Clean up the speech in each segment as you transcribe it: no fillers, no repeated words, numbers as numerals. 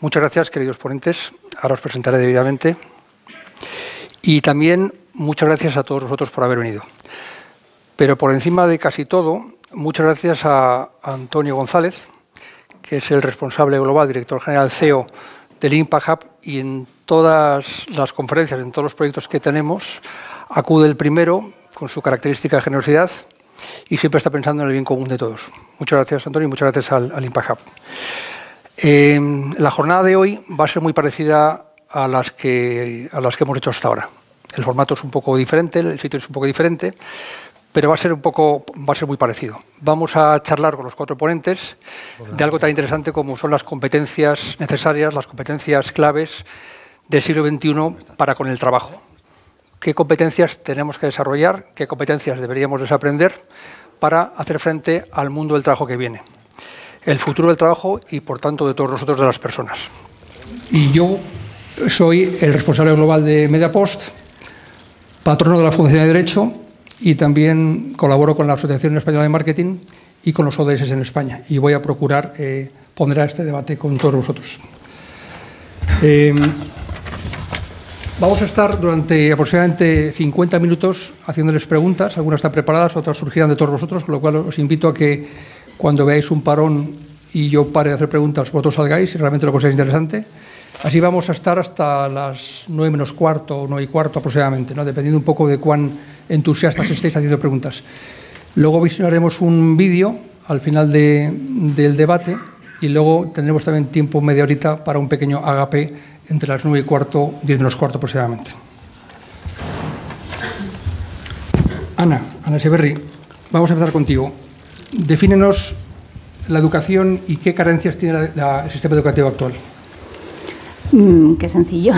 Muchas gracias, queridos ponentes. Ahora os presentaré debidamente. Y también muchas gracias a todos vosotros por haber venido. Pero por encima de casi todo, muchas gracias a Antonio González, que es el responsable global, director general CEO del Impact Hub, y en todas las conferencias, en todos los proyectos que tenemos, acude el primero con su característica de generosidad y siempre está pensando en el bien común de todos. Muchas gracias, Antonio, y muchas gracias al Impact Hub. La jornada de hoy va a ser muy parecida a las que hemos hecho hasta ahora. El formato es un poco diferente, el sitio es un poco diferente, pero va a ser muy parecido. Vamos a charlar con los 4 ponentes de algo tan interesante como son las competencias necesarias, las competencias claves del siglo XXI para con el trabajo. ¿Qué competencias tenemos que desarrollar? ¿Qué competencias deberíamos desaprender para hacer frente al mundo del trabajo que viene? El futuro del trabajo y, por tanto, de todos nosotros, de las personas. Y yo soy el responsable global de Mediapost, patrono de la Fundación de Derecho, y también colaboro con la Asociación Española de Marketing y con los ODS en España. Y voy a procurar poner a este debate con todos vosotros. Vamos a estar durante aproximadamente 50 minutos haciéndoles preguntas. Algunas están preparadas, otras surgirán de todos vosotros, con lo cual os invito a que cuando veáis un parón y yo pare de hacer preguntas, vosotros salgáis, si realmente lo consideráis interesante. Así vamos a estar hasta las 9 menos cuarto o 9 y cuarto aproximadamente, ¿no? Dependiendo un poco de cuán entusiastas estéis haciendo preguntas. Luego visionaremos un vídeo al final del debate y luego tendremos también tiempo, media horita, para un pequeño agape entre las 9 y cuarto, 10 menos cuarto aproximadamente. Ana Echeverri, vamos a empezar contigo. Defínenos la educación y qué carencias tiene el sistema educativo actual. Qué sencillo.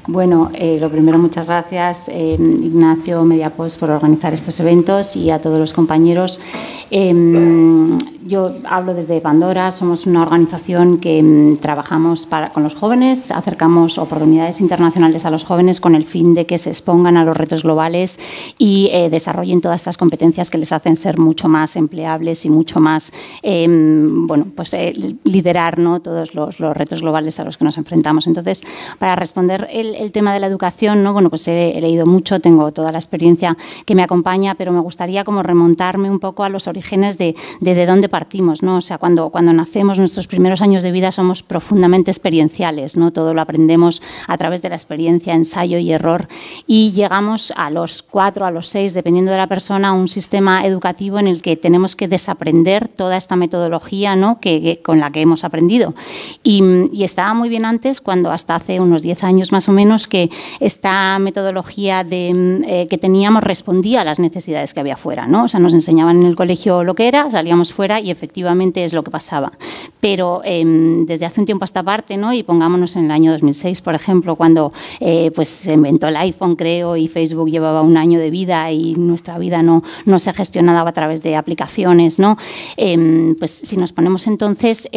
Bueno, lo primero, muchas gracias, Ignacio, Mediapost, por organizar estos eventos y a todos los compañeros. Yo hablo desde Pandora, somos una organización que trabajamos con los jóvenes, acercamos oportunidades internacionales a los jóvenes con el fin de que se expongan a los retos globales y desarrollen todas estas competencias que les hacen ser mucho más empleables y mucho más, liderar, ¿no?, todos los retos globales a los que nos enfrentamos. Entonces, para responder el tema de la educación, ¿no?, bueno, pues he leído mucho, tengo toda la experiencia que me acompaña, pero me gustaría como remontarme un poco a los orígenes de dónde partimos, ¿no? O sea, cuando nacemos, nuestros primeros años de vida somos profundamente experienciales, ¿no? Todo lo aprendemos a través de la experiencia, ensayo y error, y llegamos a los 4, a los 6, dependiendo de la persona, a un sistema educativo en el que tenemos que desaprender toda esta metodología, ¿no?, con la que hemos aprendido. Y estaba muy bien antes, cuando hasta hace unos 10 años más o menos, que esta metodología que teníamos respondía a las necesidades que había fuera, ¿no? O sea, nos enseñaban en el colegio lo que era, salíamos fuera y efectivamente es lo que pasaba. Pero desde hace un tiempo a esta parte, ¿no?, y pongámonos en el año 2006, por ejemplo, cuando pues se inventó el iPhone, creo, y Facebook llevaba un año de vida y nuestra vida no se gestionaba a través de aplicaciones, ¿no? Pues si nos ponemos entonces,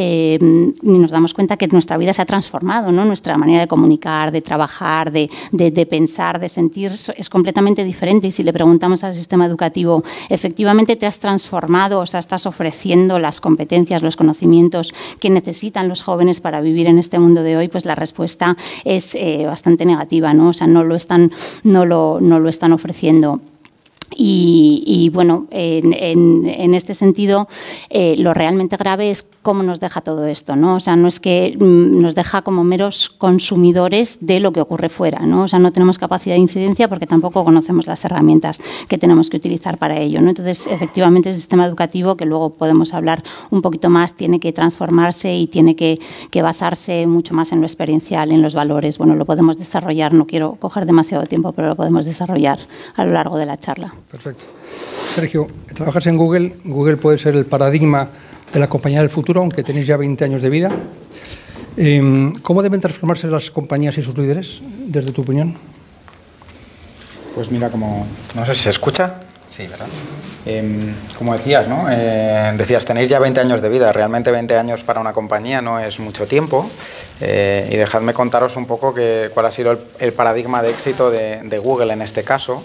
nos damos cuenta que nuestra vida se ha transformado, ¿no? Nuestra manera de comunicar, de trabajar, de pensar, de sentir es completamente diferente. Y si le preguntamos al sistema educativo, efectivamente te has transformado, o sea, estás ofreciendo las competencias, los conocimientos que necesitan los jóvenes para vivir en este mundo de hoy, pues la respuesta es bastante negativa, ¿no? O sea, no lo están ofreciendo. Y bueno, en este sentido, lo realmente grave es cómo nos deja todo esto, ¿no? O sea, no es que nos deja como meros consumidores de lo que ocurre fuera, ¿no? O sea, no tenemos capacidad de incidencia porque tampoco conocemos las herramientas que tenemos que utilizar para ello, ¿no? Entonces, efectivamente, el sistema educativo, que luego podemos hablar un poquito más, tiene que transformarse y tiene que basarse mucho más en lo experiencial, en los valores. Bueno, lo podemos desarrollar, no quiero coger demasiado tiempo, pero lo podemos desarrollar a lo largo de la charla. Perfecto. Sergio, trabajas en Google. Google puede ser el paradigma de la compañía del futuro, aunque tenéis ya 20 años de vida. ¿Cómo deben transformarse las compañías y sus líderes, desde tu opinión? Pues mira, no sé si se escucha. Sí, ¿verdad? Como decías, ¿no? Decías, tenéis ya 20 años de vida. Realmente 20 años para una compañía no es mucho tiempo. Y dejadme contaros un poco cuál ha sido el paradigma de éxito de Google en este caso.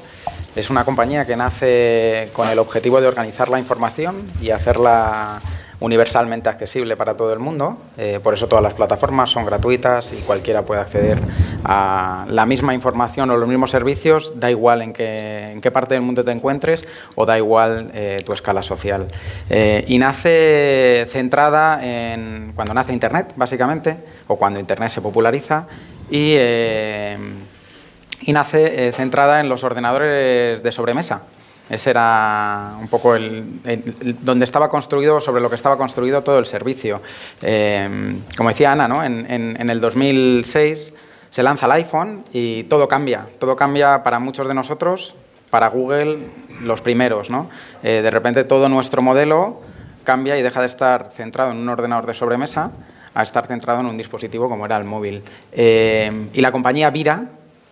Es una compañía que nace con el objetivo de organizar la información y hacerla universalmente accesible para todo el mundo. Por eso todas las plataformas son gratuitas y cualquiera puede acceder a la misma información o los mismos servicios, da igual en qué parte del mundo te encuentres o da igual tu escala social. Y nace centrada en cuando nace Internet, básicamente, o cuando Internet se populariza, y nace centrada en los ordenadores de sobremesa. Ese era un poco donde estaba construido, sobre lo que estaba construido todo el servicio. Como decía Ana, ¿no? En el 2006 se lanza el iPhone y todo cambia para muchos de nosotros, para Google los primeros, ¿no? De repente todo nuestro modelo cambia y deja de estar centrado en un ordenador de sobremesa a estar centrado en un dispositivo como era el móvil. Y la compañía vira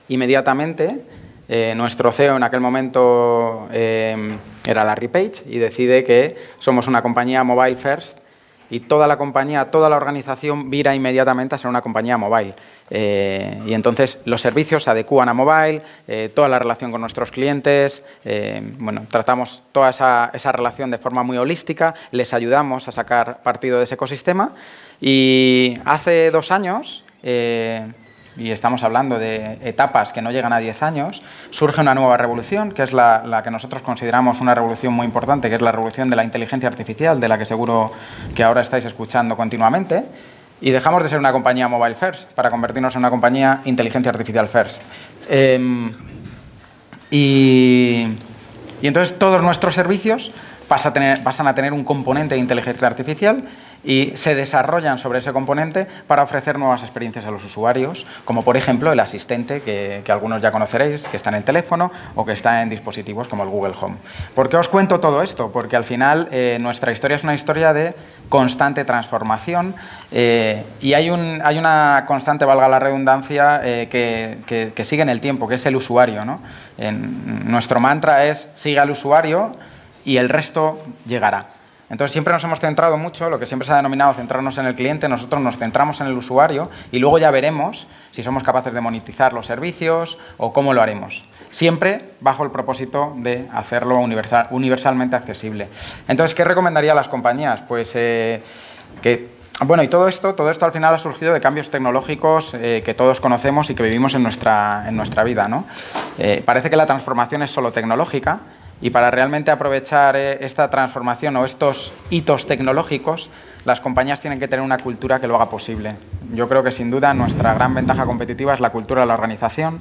inmediatamente. Nuestro CEO en aquel momento era Larry Page y decide que somos una compañía mobile first y toda la compañía, toda la organización vira inmediatamente a ser una compañía mobile. Y entonces los servicios se adecúan a mobile, toda la relación con nuestros clientes, bueno, tratamos toda esa relación de forma muy holística, les ayudamos a sacar partido de ese ecosistema y hace 2 años, y estamos hablando de etapas que no llegan a 10 años, surge una nueva revolución, que es la que nosotros consideramos una revolución muy importante, que es la revolución de la inteligencia artificial, de la que seguro que ahora estáis escuchando continuamente, y dejamos de ser una compañía mobile first para convertirnos en una compañía inteligencia artificial first. Y entonces todos nuestros servicios pasan a tener un componente de inteligencia artificial y se desarrollan sobre ese componente para ofrecer nuevas experiencias a los usuarios, como por ejemplo el asistente que algunos ya conoceréis, que está en el teléfono o que está en dispositivos como el Google Home. ¿Por qué os cuento todo esto? Porque al final nuestra historia es una historia de constante transformación y hay una constante, valga la redundancia, que sigue en el tiempo, que es el usuario, ¿no? Nuestro mantra es sigue al usuario y el resto llegará. Entonces siempre nos hemos centrado mucho, lo que siempre se ha denominado centrarnos en el cliente, nosotros nos centramos en el usuario y luego ya veremos si somos capaces de monetizar los servicios o cómo lo haremos. Siempre bajo el propósito de hacerlo universalmente accesible. Entonces, ¿qué recomendaría a las compañías? Pues bueno, y todo esto al final ha surgido de cambios tecnológicos que todos conocemos y que vivimos en nuestra vida, ¿no? Parece que la transformación es solo tecnológica. Y para realmente aprovechar esta transformación o estos hitos tecnológicos, las compañías tienen que tener una cultura que lo haga posible. Yo creo que sin duda nuestra gran ventaja competitiva es la cultura de la organización,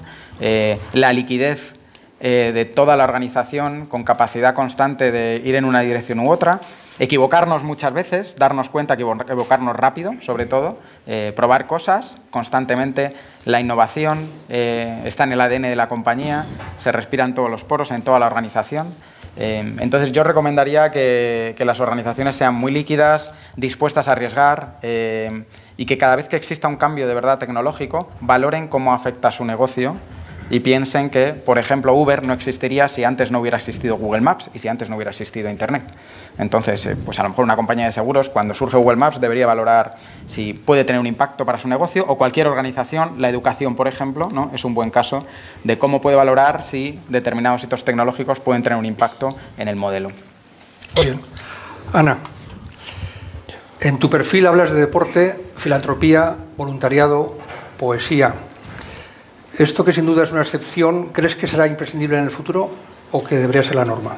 la liquidez de toda la organización con capacidad constante de ir en una dirección u otra, equivocarnos muchas veces, darnos cuenta, equivocarnos rápido, sobre todo, probar cosas constantemente. La innovación está en el ADN de la compañía, se respira en todos los poros, en toda la organización. Entonces yo recomendaría que las organizaciones sean muy líquidas, dispuestas a arriesgar y que cada vez que exista un cambio de verdad tecnológico, valoren cómo afecta a su negocio y piensen que, por ejemplo, Uber no existiría si antes no hubiera existido Google Maps y si antes no hubiera existido Internet. Entonces, pues a lo mejor una compañía de seguros, cuando surge Google Maps, debería valorar si puede tener un impacto para su negocio, o cualquier organización, la educación, por ejemplo, ¿no? Es un buen caso de cómo puede valorar si determinados hitos tecnológicos pueden tener un impacto en el modelo. Muy bien. Ana, en tu perfil hablas de deporte, filantropía, voluntariado, poesía. ¿Esto, que sin duda es una excepción, crees que será imprescindible en el futuro o que debería ser la norma?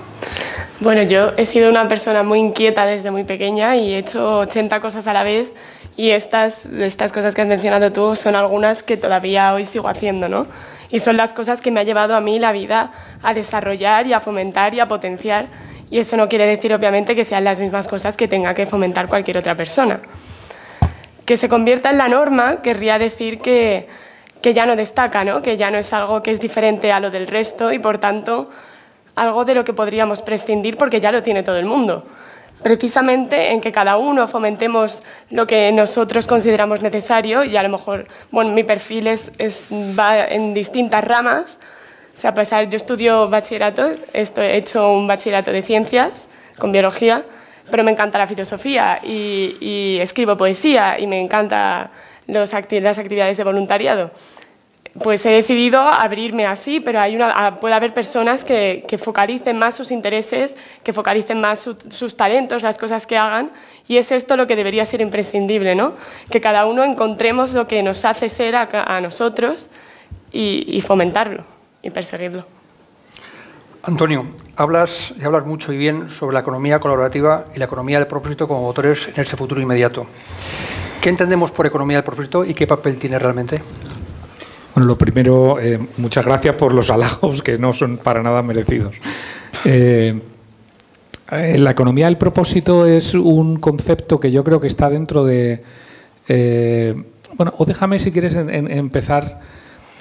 Bueno, yo he sido una persona muy inquieta desde muy pequeña y he hecho 80 cosas a la vez, y estas cosas que has mencionado tú son algunas que todavía hoy sigo haciendo, ¿no? Y son las cosas que me ha llevado a mí la vida a desarrollar y a fomentar y a potenciar, y eso no quiere decir obviamente que sean las mismas cosas que tenga que fomentar cualquier otra persona. Que se convierta en la norma querría decir que ya no destaca, ¿no? Que ya no es algo que es diferente a lo del resto y, por tanto, algo de lo que podríamos prescindir porque ya lo tiene todo el mundo. Precisamente en que cada uno fomentemos lo que nosotros consideramos necesario, y a lo mejor, bueno, mi perfil va en distintas ramas. O sea, yo estudio bachillerato, he hecho un bachillerato de ciencias con biología, pero me encanta la filosofía y escribo poesía y me encantan las actividades de voluntariado. pues he decidido abrirme así, pero puede haber personas que focalicen más sus intereses, que focalicen más sus talentos, las cosas que hagan, y es esto lo que debería ser imprescindible, ¿no? Que cada uno encontremos lo que nos hace ser a nosotros y fomentarlo y perseguirlo. Antonio, hablas mucho y bien sobre la economía colaborativa y la economía del propósito como motores en ese futuro inmediato. ¿Qué entendemos por economía del propósito y qué papel tiene realmente? Bueno, lo primero, muchas gracias por los halagos que no son para nada merecidos. La economía del propósito es un concepto que yo creo que está dentro de... bueno, o déjame si quieres empezar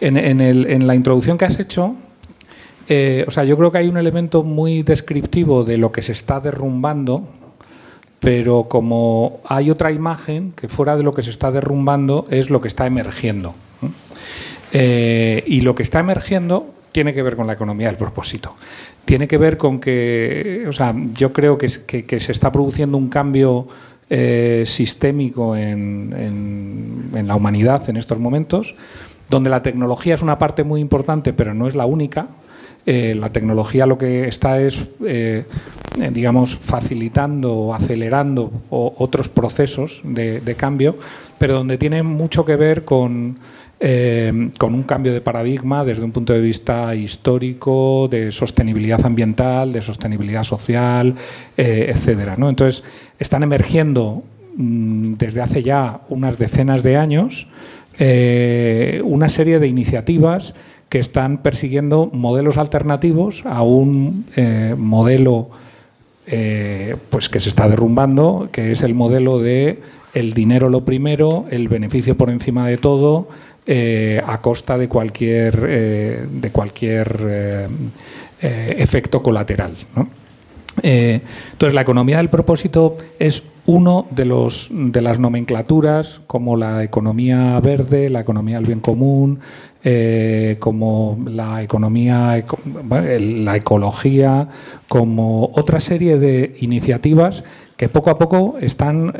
en la introducción que has hecho. O sea, yo creo que hay un elemento muy descriptivo de lo que se está derrumbando, pero como hay otra imagen que fuera de lo que se está derrumbando es lo que está emergiendo. Y lo que está emergiendo tiene que ver con la economía del propósito. Tiene que ver con que, o sea, yo creo que se está produciendo un cambio sistémico en la humanidad en estos momentos, donde la tecnología es una parte muy importante, pero no es la única. La tecnología lo que está es, digamos, facilitando o acelerando otros procesos de cambio, pero donde tiene mucho que ver con un cambio de paradigma desde un punto de vista histórico, de sostenibilidad ambiental, de sostenibilidad social, etcétera, ¿no? Entonces, están emergiendo desde hace ya unas decenas de años una serie de iniciativas que están persiguiendo modelos alternativos a un modelo pues que se está derrumbando, que es el modelo de el dinero lo primero, el beneficio por encima de todo, a costa de cualquier efecto colateral, ¿no? Entonces, la economía del propósito es uno de las nomenclaturas, como la economía verde, la economía del bien común, como la economía, la ecología, como otra serie de iniciativas que poco a poco están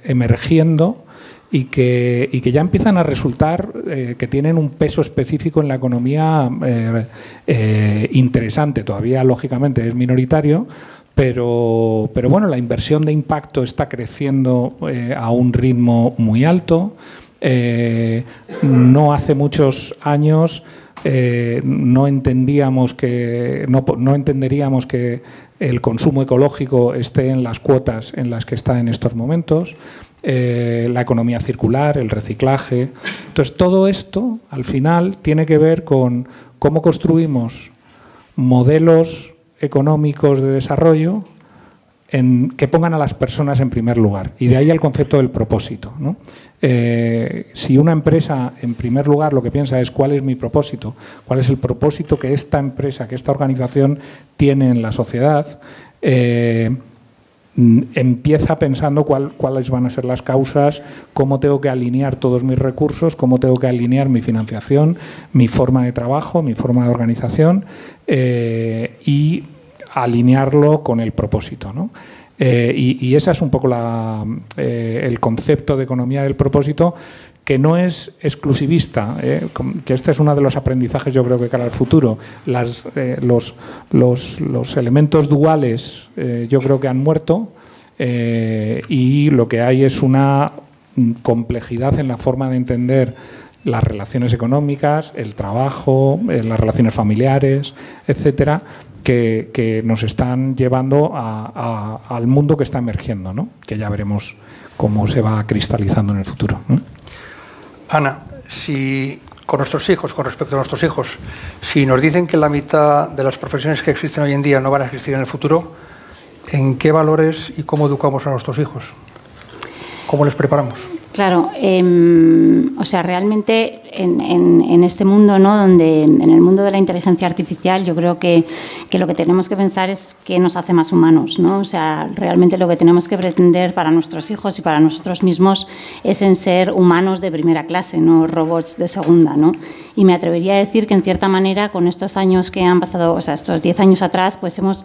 emergiendo y que ya empiezan a resultar que tienen un peso específico en la economía interesante. Todavía, lógicamente, es minoritario, pero bueno, la inversión de impacto está creciendo a un ritmo muy alto. No hace muchos años no entenderíamos que el consumo ecológico esté en las cuotas en las que está en estos momentos. La economía circular, el reciclaje. Entonces, todo esto, al final, tiene que ver con cómo construimos modelos económicos de desarrollo que pongan a las personas en primer lugar. Y de ahí el concepto del propósito, ¿no? Si una empresa, en primer lugar, lo que piensa es cuál es mi propósito, cuál es el propósito que esta empresa, que esta organización tiene en la sociedad, empieza pensando cuáles van a ser las causas, cómo tengo que alinear todos mis recursos, cómo tengo que alinear mi financiación, mi forma de trabajo, mi forma de organización y alinearlo con el propósito, ¿no? Y ese es un poco el concepto de economía del propósito, que no es exclusivista, que este es uno de los aprendizajes, yo creo, que cara al futuro. Los elementos duales yo creo que han muerto y lo que hay es una complejidad en la forma de entender las relaciones económicas, el trabajo, las relaciones familiares, etcétera, que nos están llevando al mundo que está emergiendo, ¿no? Que ya veremos cómo se va cristalizando en el futuro, ¿no? Ana, si con nuestros hijos, con respecto a nuestros hijos, si nos dicen que la mitad de las profesiones que existen hoy en día no van a existir en el futuro, ¿en qué valores y cómo educamos a nuestros hijos? ¿Cómo les preparamos? Claro, o sea, realmente en este mundo, ¿no?, donde en el mundo de la inteligencia artificial, yo creo que lo que tenemos que pensar es qué nos hace más humanos, ¿no? O sea, realmente lo que tenemos que pretender para nuestros hijos y para nosotros mismos es en ser humanos de primera clase, no robots de segunda, ¿no? Y me atrevería a decir que, en cierta manera, con estos años que han pasado, o sea, estos 10 años atrás, pues hemos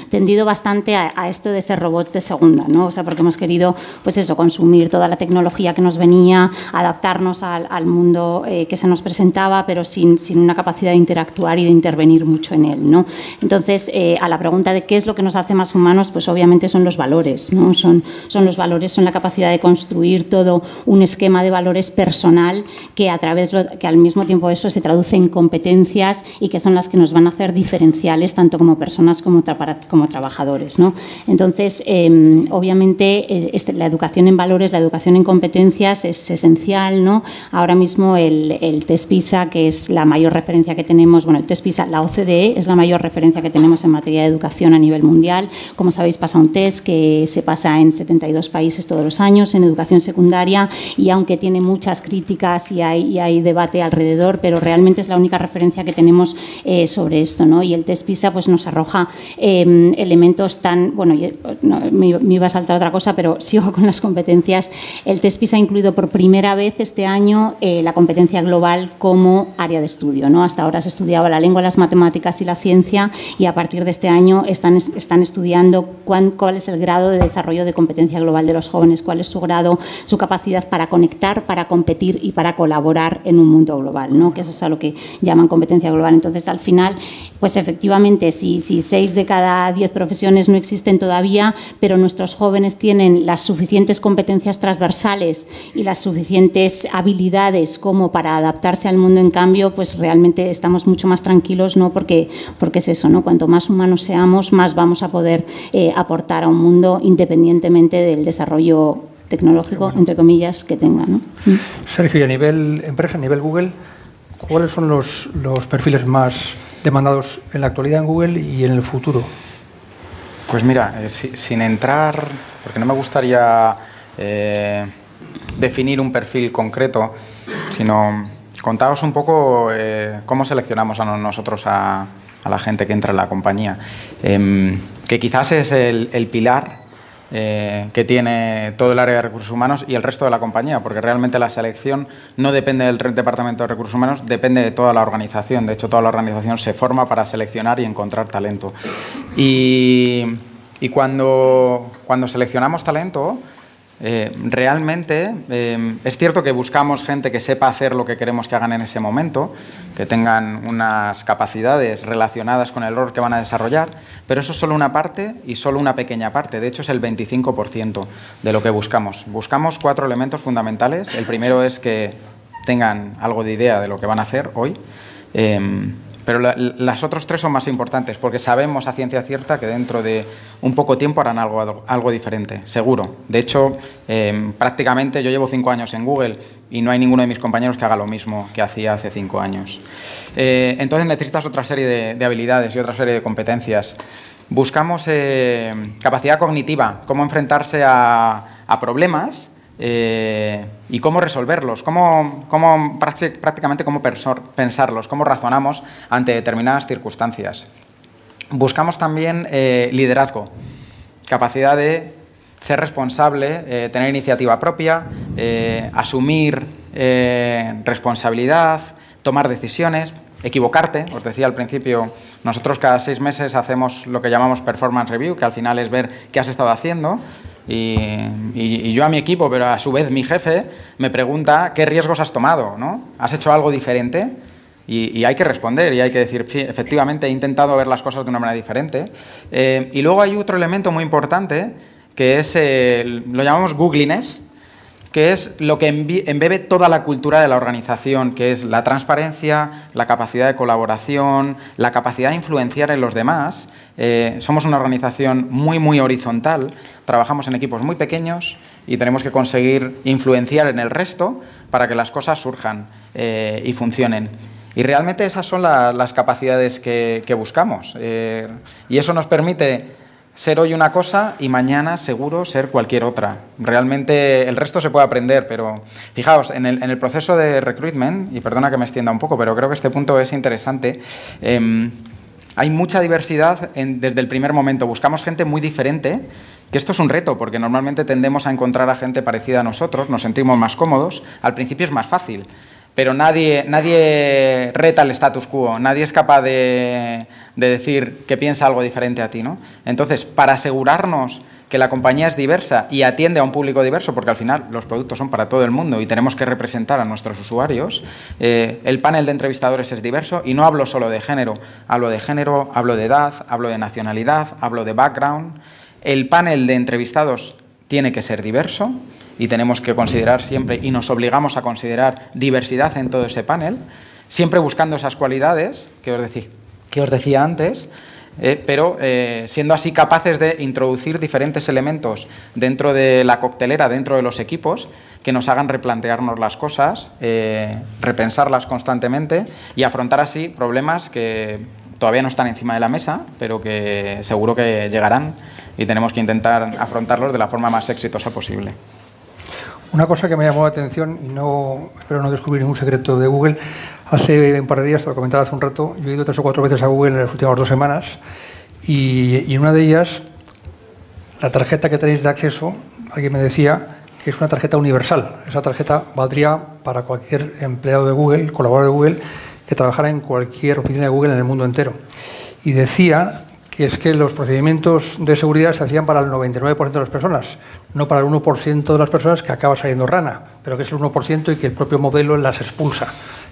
tendido bastante a esto de ser robots de segunda, ¿no? O sea, porque hemos querido, pues eso, consumir toda la tecnología que nos venía, adaptarnos al mundo que se nos presentaba, pero sin una capacidad de interactuar y de intervenir mucho en él, ¿no? Entonces, a la pregunta de qué es lo que nos hace más humanos, pues obviamente son los valores, ¿no? Son los valores, son la capacidad de construir todo un esquema de valores personal que que al mismo tiempo eso se traduce en competencias y que son las que nos van a hacer diferenciales tanto como personas como trabajadores, ¿no? Entonces, obviamente, la educación en valores, la educación en competencias es esencial, ¿no? Ahora mismo el test PISA, que es la mayor referencia que tenemos, bueno, el test PISA, la OCDE es la mayor referencia que tenemos en materia de educación a nivel mundial. Como sabéis, pasa un test que se pasa en 72 países todos los años en educación secundaria y aunque tiene muchas críticas y hay debate alrededor, pero realmente es la única referencia que tenemos sobre esto, ¿no? Y el test PISA pues, nos arroja elementos tan... Bueno, me iba a saltar otra cosa, pero sigo con las competencias. El test PISA ha incluido por primera vez este año la competencia global como área de estudio, ¿no? Hasta ahora se estudiaba la lengua, las matemáticas y la ciencia y a partir de este año están estudiando cuál es el grado de desarrollo de competencia global de los jóvenes, cuál es su grado, su capacidad para conectar, para competir y para colaborar en un mundo global, ¿no? Que eso es a lo que llaman competencia global. Entonces, al final, pues efectivamente, si 6 de cada 10 profesiones no existen todavía, pero nuestros jóvenes tienen las suficientes competencias transversales y las suficientes habilidades como para adaptarse al mundo en cambio, pues realmente estamos mucho más tranquilos, ¿no? Porque es eso, ¿no? Cuanto más humanos seamos, más vamos a poder aportar a un mundo independientemente del desarrollo tecnológico, entre comillas, que tenga, ¿no? Sergio, y a nivel empresa, a nivel Google, ¿cuáles son los perfiles más demandados en la actualidad en Google y en el futuro? Pues mira, sin entrar, porque no me gustaría definir un perfil concreto, sino contaros un poco cómo seleccionamos a nosotros a la gente que entra en la compañía, que quizás es el pilar que tiene todo el área de recursos humanos y el resto de la compañía, porque realmente la selección no depende del departamento de recursos humanos, depende de toda la organización. De hecho, toda la organización se forma para seleccionar y encontrar talento. Y cuando seleccionamos talento, realmente es cierto que buscamos gente que sepa hacer lo que queremos que hagan en ese momento, que tengan unas capacidades relacionadas con el rol que van a desarrollar, pero eso es solo una parte y solo una pequeña parte. De hecho, es el 25% de lo que buscamos. Buscamos 4 elementos fundamentales. El primero es que tengan algo de idea de lo que van a hacer hoy. Pero las otras 3 son más importantes porque sabemos a ciencia cierta que dentro de un poco tiempo harán algo diferente, seguro. De hecho, prácticamente yo llevo 5 años en Google y no hay ninguno de mis compañeros que haga lo mismo que hacía hace 5 años. Entonces necesitas otra serie de habilidades y otra serie de competencias. Buscamos capacidad cognitiva, cómo enfrentarse a problemas y cómo resolverlos, prácticamente cómo pensarlos, cómo razonamos ante determinadas circunstancias. Buscamos también liderazgo, capacidad de ser responsable, tener iniciativa propia, asumir responsabilidad, tomar decisiones, equivocarte. Os decía al principio, nosotros cada 6 meses hacemos lo que llamamos performance review, que al final es ver qué has estado haciendo. Y yo a mi equipo, pero a su vez mi jefe, me pregunta qué riesgos has tomado, ¿no? ¿Has hecho algo diferente? Y hay que responder y hay que decir, sí, efectivamente he intentado ver las cosas de una manera diferente. Y luego hay otro elemento muy importante que es, lo llamamos Googliness, que es lo que embebe toda la cultura de la organización, que es la transparencia, la capacidad de colaboración, la capacidad de influenciar en los demás. Somos una organización muy horizontal, trabajamos en equipos muy pequeños y tenemos que conseguir influenciar en el resto para que las cosas surjan y funcionen. Y realmente esas son las capacidades que buscamos. Y eso nos permite ser hoy una cosa y mañana, seguro, ser cualquier otra. Realmente el resto se puede aprender, pero fijaos, en el proceso de recruitment, y perdona que me extienda un poco, pero creo que este punto es interesante, hay mucha diversidad desde el primer momento. Buscamos gente muy diferente, que esto es un reto, porque normalmente tendemos a encontrar a gente parecida a nosotros, nos sentimos más cómodos. Al principio es más fácil, pero nadie reta el status quo, nadie es capaz de decir que piensa algo diferente a ti, ¿no? Entonces, para asegurarnos que la compañía es diversa y atiende a un público diverso, porque al final los productos son para todo el mundo y tenemos que representar a nuestros usuarios, el panel de entrevistadores es diverso y no hablo solo de género, hablo de edad, hablo de nacionalidad, hablo de background. El panel de entrevistados tiene que ser diverso y tenemos que considerar siempre, y nos obligamos a considerar diversidad en todo ese panel, siempre buscando esas cualidades que os decía antes, pero siendo así capaces de introducir diferentes elementos dentro de la coctelera, dentro de los equipos, que nos hagan replantearnos las cosas, repensarlas constantemente y afrontar así problemas que todavía no están encima de la mesa, pero que seguro que llegarán y tenemos que intentar afrontarlos de la forma más exitosa posible. Una cosa que me llamó la atención, y espero no descubrir ningún secreto de Google, hace un par de días, te lo comentaba hace un rato, yo he ido 3 o 4 veces a Google en las últimas 2 semanas y en una de ellas, la tarjeta que tenéis de acceso, alguien me decía que es una tarjeta universal. Esa tarjeta valdría para cualquier empleado de Google, colaborador de Google, que trabajara en cualquier oficina de Google en el mundo entero. Y decía que es que los procedimientos de seguridad se hacían para el 99% de las personas, no para el 1% de las personas que acaba saliendo rana, pero que es el 1% y que el propio modelo las expulsa.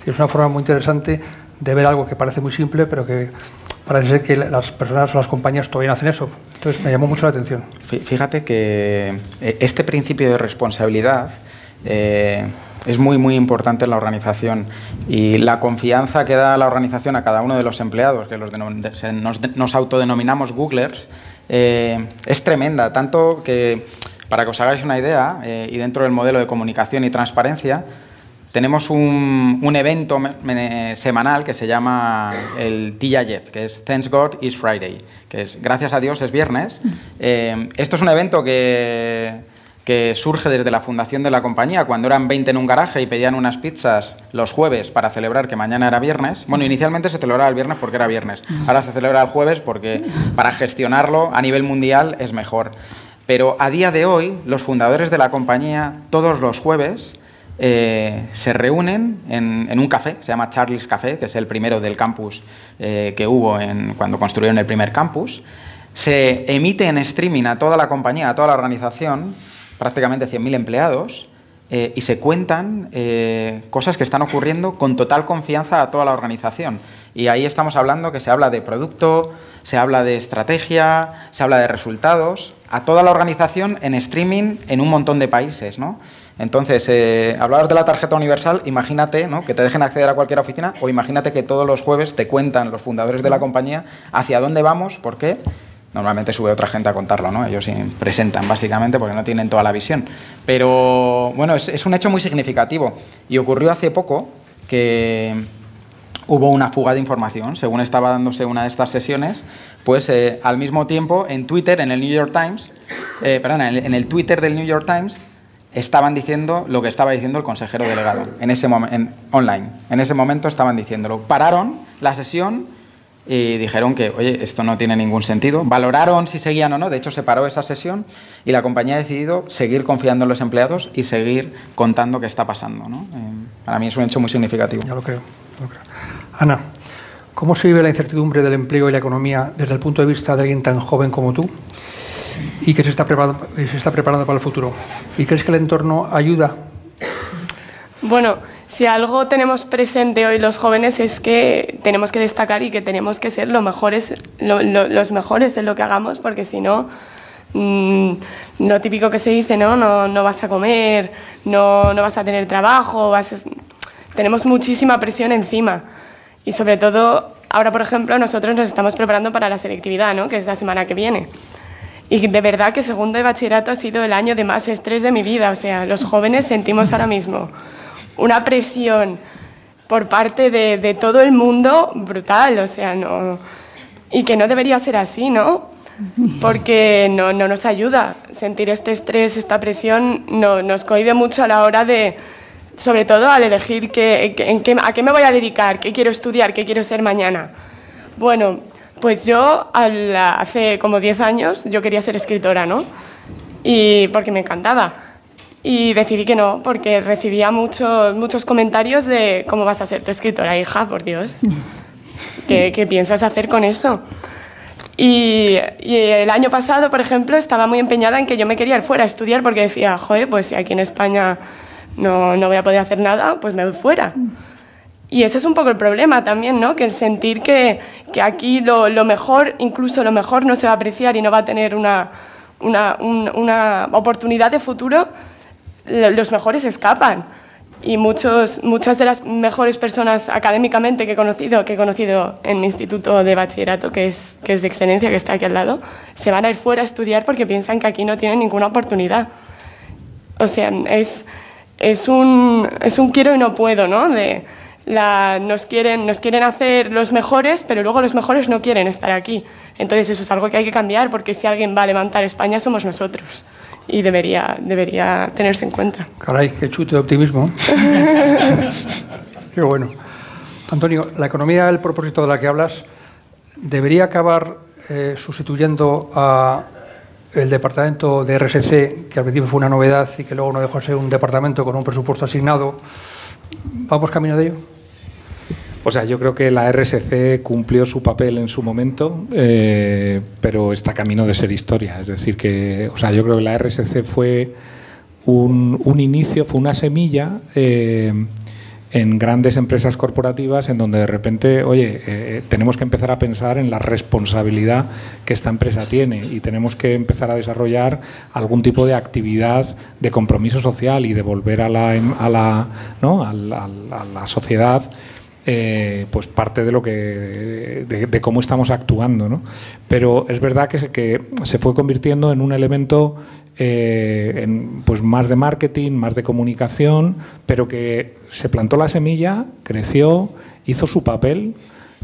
Es una forma muy interesante de ver algo que parece muy simple, pero que parece ser que las personas o las compañías todavía no hacen eso. Entonces me llamó mucho la atención. Fíjate que este principio de responsabilidad es muy importante en la organización, y la confianza que da la organización a cada uno de los empleados, que nos autodenominamos Googlers, es tremenda, tanto que, para que os hagáis una idea, y dentro del modelo de comunicación y transparencia, tenemos un evento semanal que se llama el TGIF, que es Thanks God It's Friday, que es gracias a Dios es viernes. Esto es un evento que surge desde la fundación de la compañía, cuando eran 20 en un garaje y pedían unas pizzas los jueves para celebrar que mañana era viernes. Bueno, inicialmente se celebraba el viernes porque era viernes, ahora se celebra el jueves porque para gestionarlo a nivel mundial es mejor. Pero a día de hoy, los fundadores de la compañía, todos los jueves, se reúnen en un café, se llama Charlie's Café, que es el primero del campus que hubo cuando construyeron el primer campus. Se emite en streaming a toda la compañía, a toda la organización, prácticamente 100.000 empleados, y se cuentan cosas que están ocurriendo con total confianza a toda la organización. Y ahí estamos hablando que se habla de producto, se habla de estrategia, se habla de resultados, a toda la organización en streaming en un montón de países, ¿no? Entonces, hablabas de la tarjeta universal, imagínate, ¿no?, que te dejen acceder a cualquier oficina, o imagínate que todos los jueves te cuentan los fundadores de la compañía hacia dónde vamos, por qué. Normalmente sube otra gente a contarlo, ¿no? Ellos sí presentan, básicamente, porque no tienen toda la visión. Pero, bueno, es un hecho muy significativo. Y ocurrió hace poco que hubo una fuga de información. Según estaba dándose una de estas sesiones, pues al mismo tiempo, en Twitter, en el New York Times, en el Twitter del New York Times, estaban diciendo lo que estaba diciendo el consejero delegado, online. En ese momento estaban diciéndolo. Pararon la sesión y dijeron que, oye, esto no tiene ningún sentido. Valoraron si seguían o no. De hecho, se paró esa sesión y la compañía ha decidido seguir confiando en los empleados y seguir contando qué está pasando, ¿no? Para mí es un hecho muy significativo. Ya lo creo. Ana, ¿cómo se vive la incertidumbre del empleo y la economía desde el punto de vista de alguien tan joven como tú y que se está preparando para el futuro? ¿Y crees que el entorno ayuda? Bueno, si algo tenemos presente hoy los jóvenes es que tenemos que destacar y que tenemos que ser los mejores en lo que hagamos, porque si no, lo típico que se dice, no vas a comer, no vas a tener trabajo, tenemos muchísima presión encima. Y sobre todo, ahora por ejemplo, nosotros nos estamos preparando para la selectividad, ¿no?, que es la semana que viene. Y de verdad que segundo de bachillerato ha sido el año de más estrés de mi vida. O sea, los jóvenes sentimos ahora mismo una presión por parte de todo el mundo brutal, o sea, y que no debería ser así, ¿no? Porque no nos ayuda. Sentir este estrés, esta presión, nos cohíbe mucho a la hora de, sobre todo al elegir a qué me voy a dedicar, qué quiero estudiar, qué quiero ser mañana. Bueno, pues yo hace como 10 años yo quería ser escritora, ¿no? Y porque me encantaba. Y decidí que no, porque recibía muchos comentarios de ¿cómo vas a ser tu escritora, hija? Por Dios. ¿Qué piensas hacer con eso? Y el año pasado, por ejemplo, estaba muy empeñada en que yo me quería ir fuera a estudiar porque decía, joder, pues si aquí en España no voy a poder hacer nada, pues me voy fuera. Y ese es un poco el problema también, ¿no? Que el sentir que aquí lo mejor, incluso lo mejor, no se va a apreciar y no va a tener una oportunidad de futuro, los mejores escapan. Y muchas de las mejores personas académicamente que he conocido en mi instituto de bachillerato, que es de excelencia, que está aquí al lado, se van a ir fuera a estudiar porque piensan que aquí no tienen ninguna oportunidad. O sea, es un quiero y no puedo, ¿no? Nos quieren hacer los mejores, pero luego los mejores no quieren estar aquí. Entonces eso es algo que hay que cambiar, porque si alguien va a levantar España somos nosotros. Y debería tenerse en cuenta. Caray, qué chute de optimismo. Qué bueno. Antonio, la economía del propósito de la que hablas debería acabar sustituyendo a el departamento de RSC, que al principio fue una novedad y que luego no dejó de ser un departamento con un presupuesto asignado. ¿Vamos camino de ello? O sea, yo creo que la RSC cumplió su papel en su momento, pero está camino de ser historia. Es decir, que, o sea, yo creo que la RSC fue un inicio, fue una semilla en grandes empresas corporativas en donde de repente, oye, tenemos que empezar a pensar en la responsabilidad que esta empresa tiene y tenemos que empezar a desarrollar algún tipo de actividad de compromiso social y devolver a la sociedad pues parte de lo de cómo estamos actuando, ¿no? Pero es verdad que se fue convirtiendo en un elemento pues más de marketing, más de comunicación, pero que se plantó la semilla, creció, hizo su papel,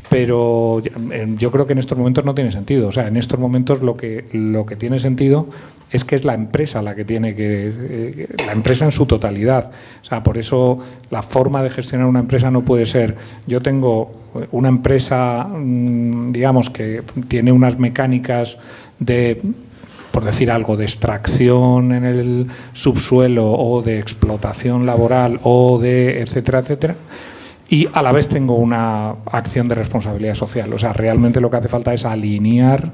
pero yo creo que en estos momentos no tiene sentido. O sea, en estos momentos lo que tiene sentido es que es la empresa la que tiene la empresa en su totalidad. O sea, por eso la forma de gestionar una empresa no puede ser, yo tengo una empresa, digamos, que tiene unas mecánicas de, por decir algo, de extracción en el subsuelo o de explotación laboral o de etcétera, etcétera, y a la vez tengo una acción de responsabilidad social. O sea, realmente lo que hace falta es alinear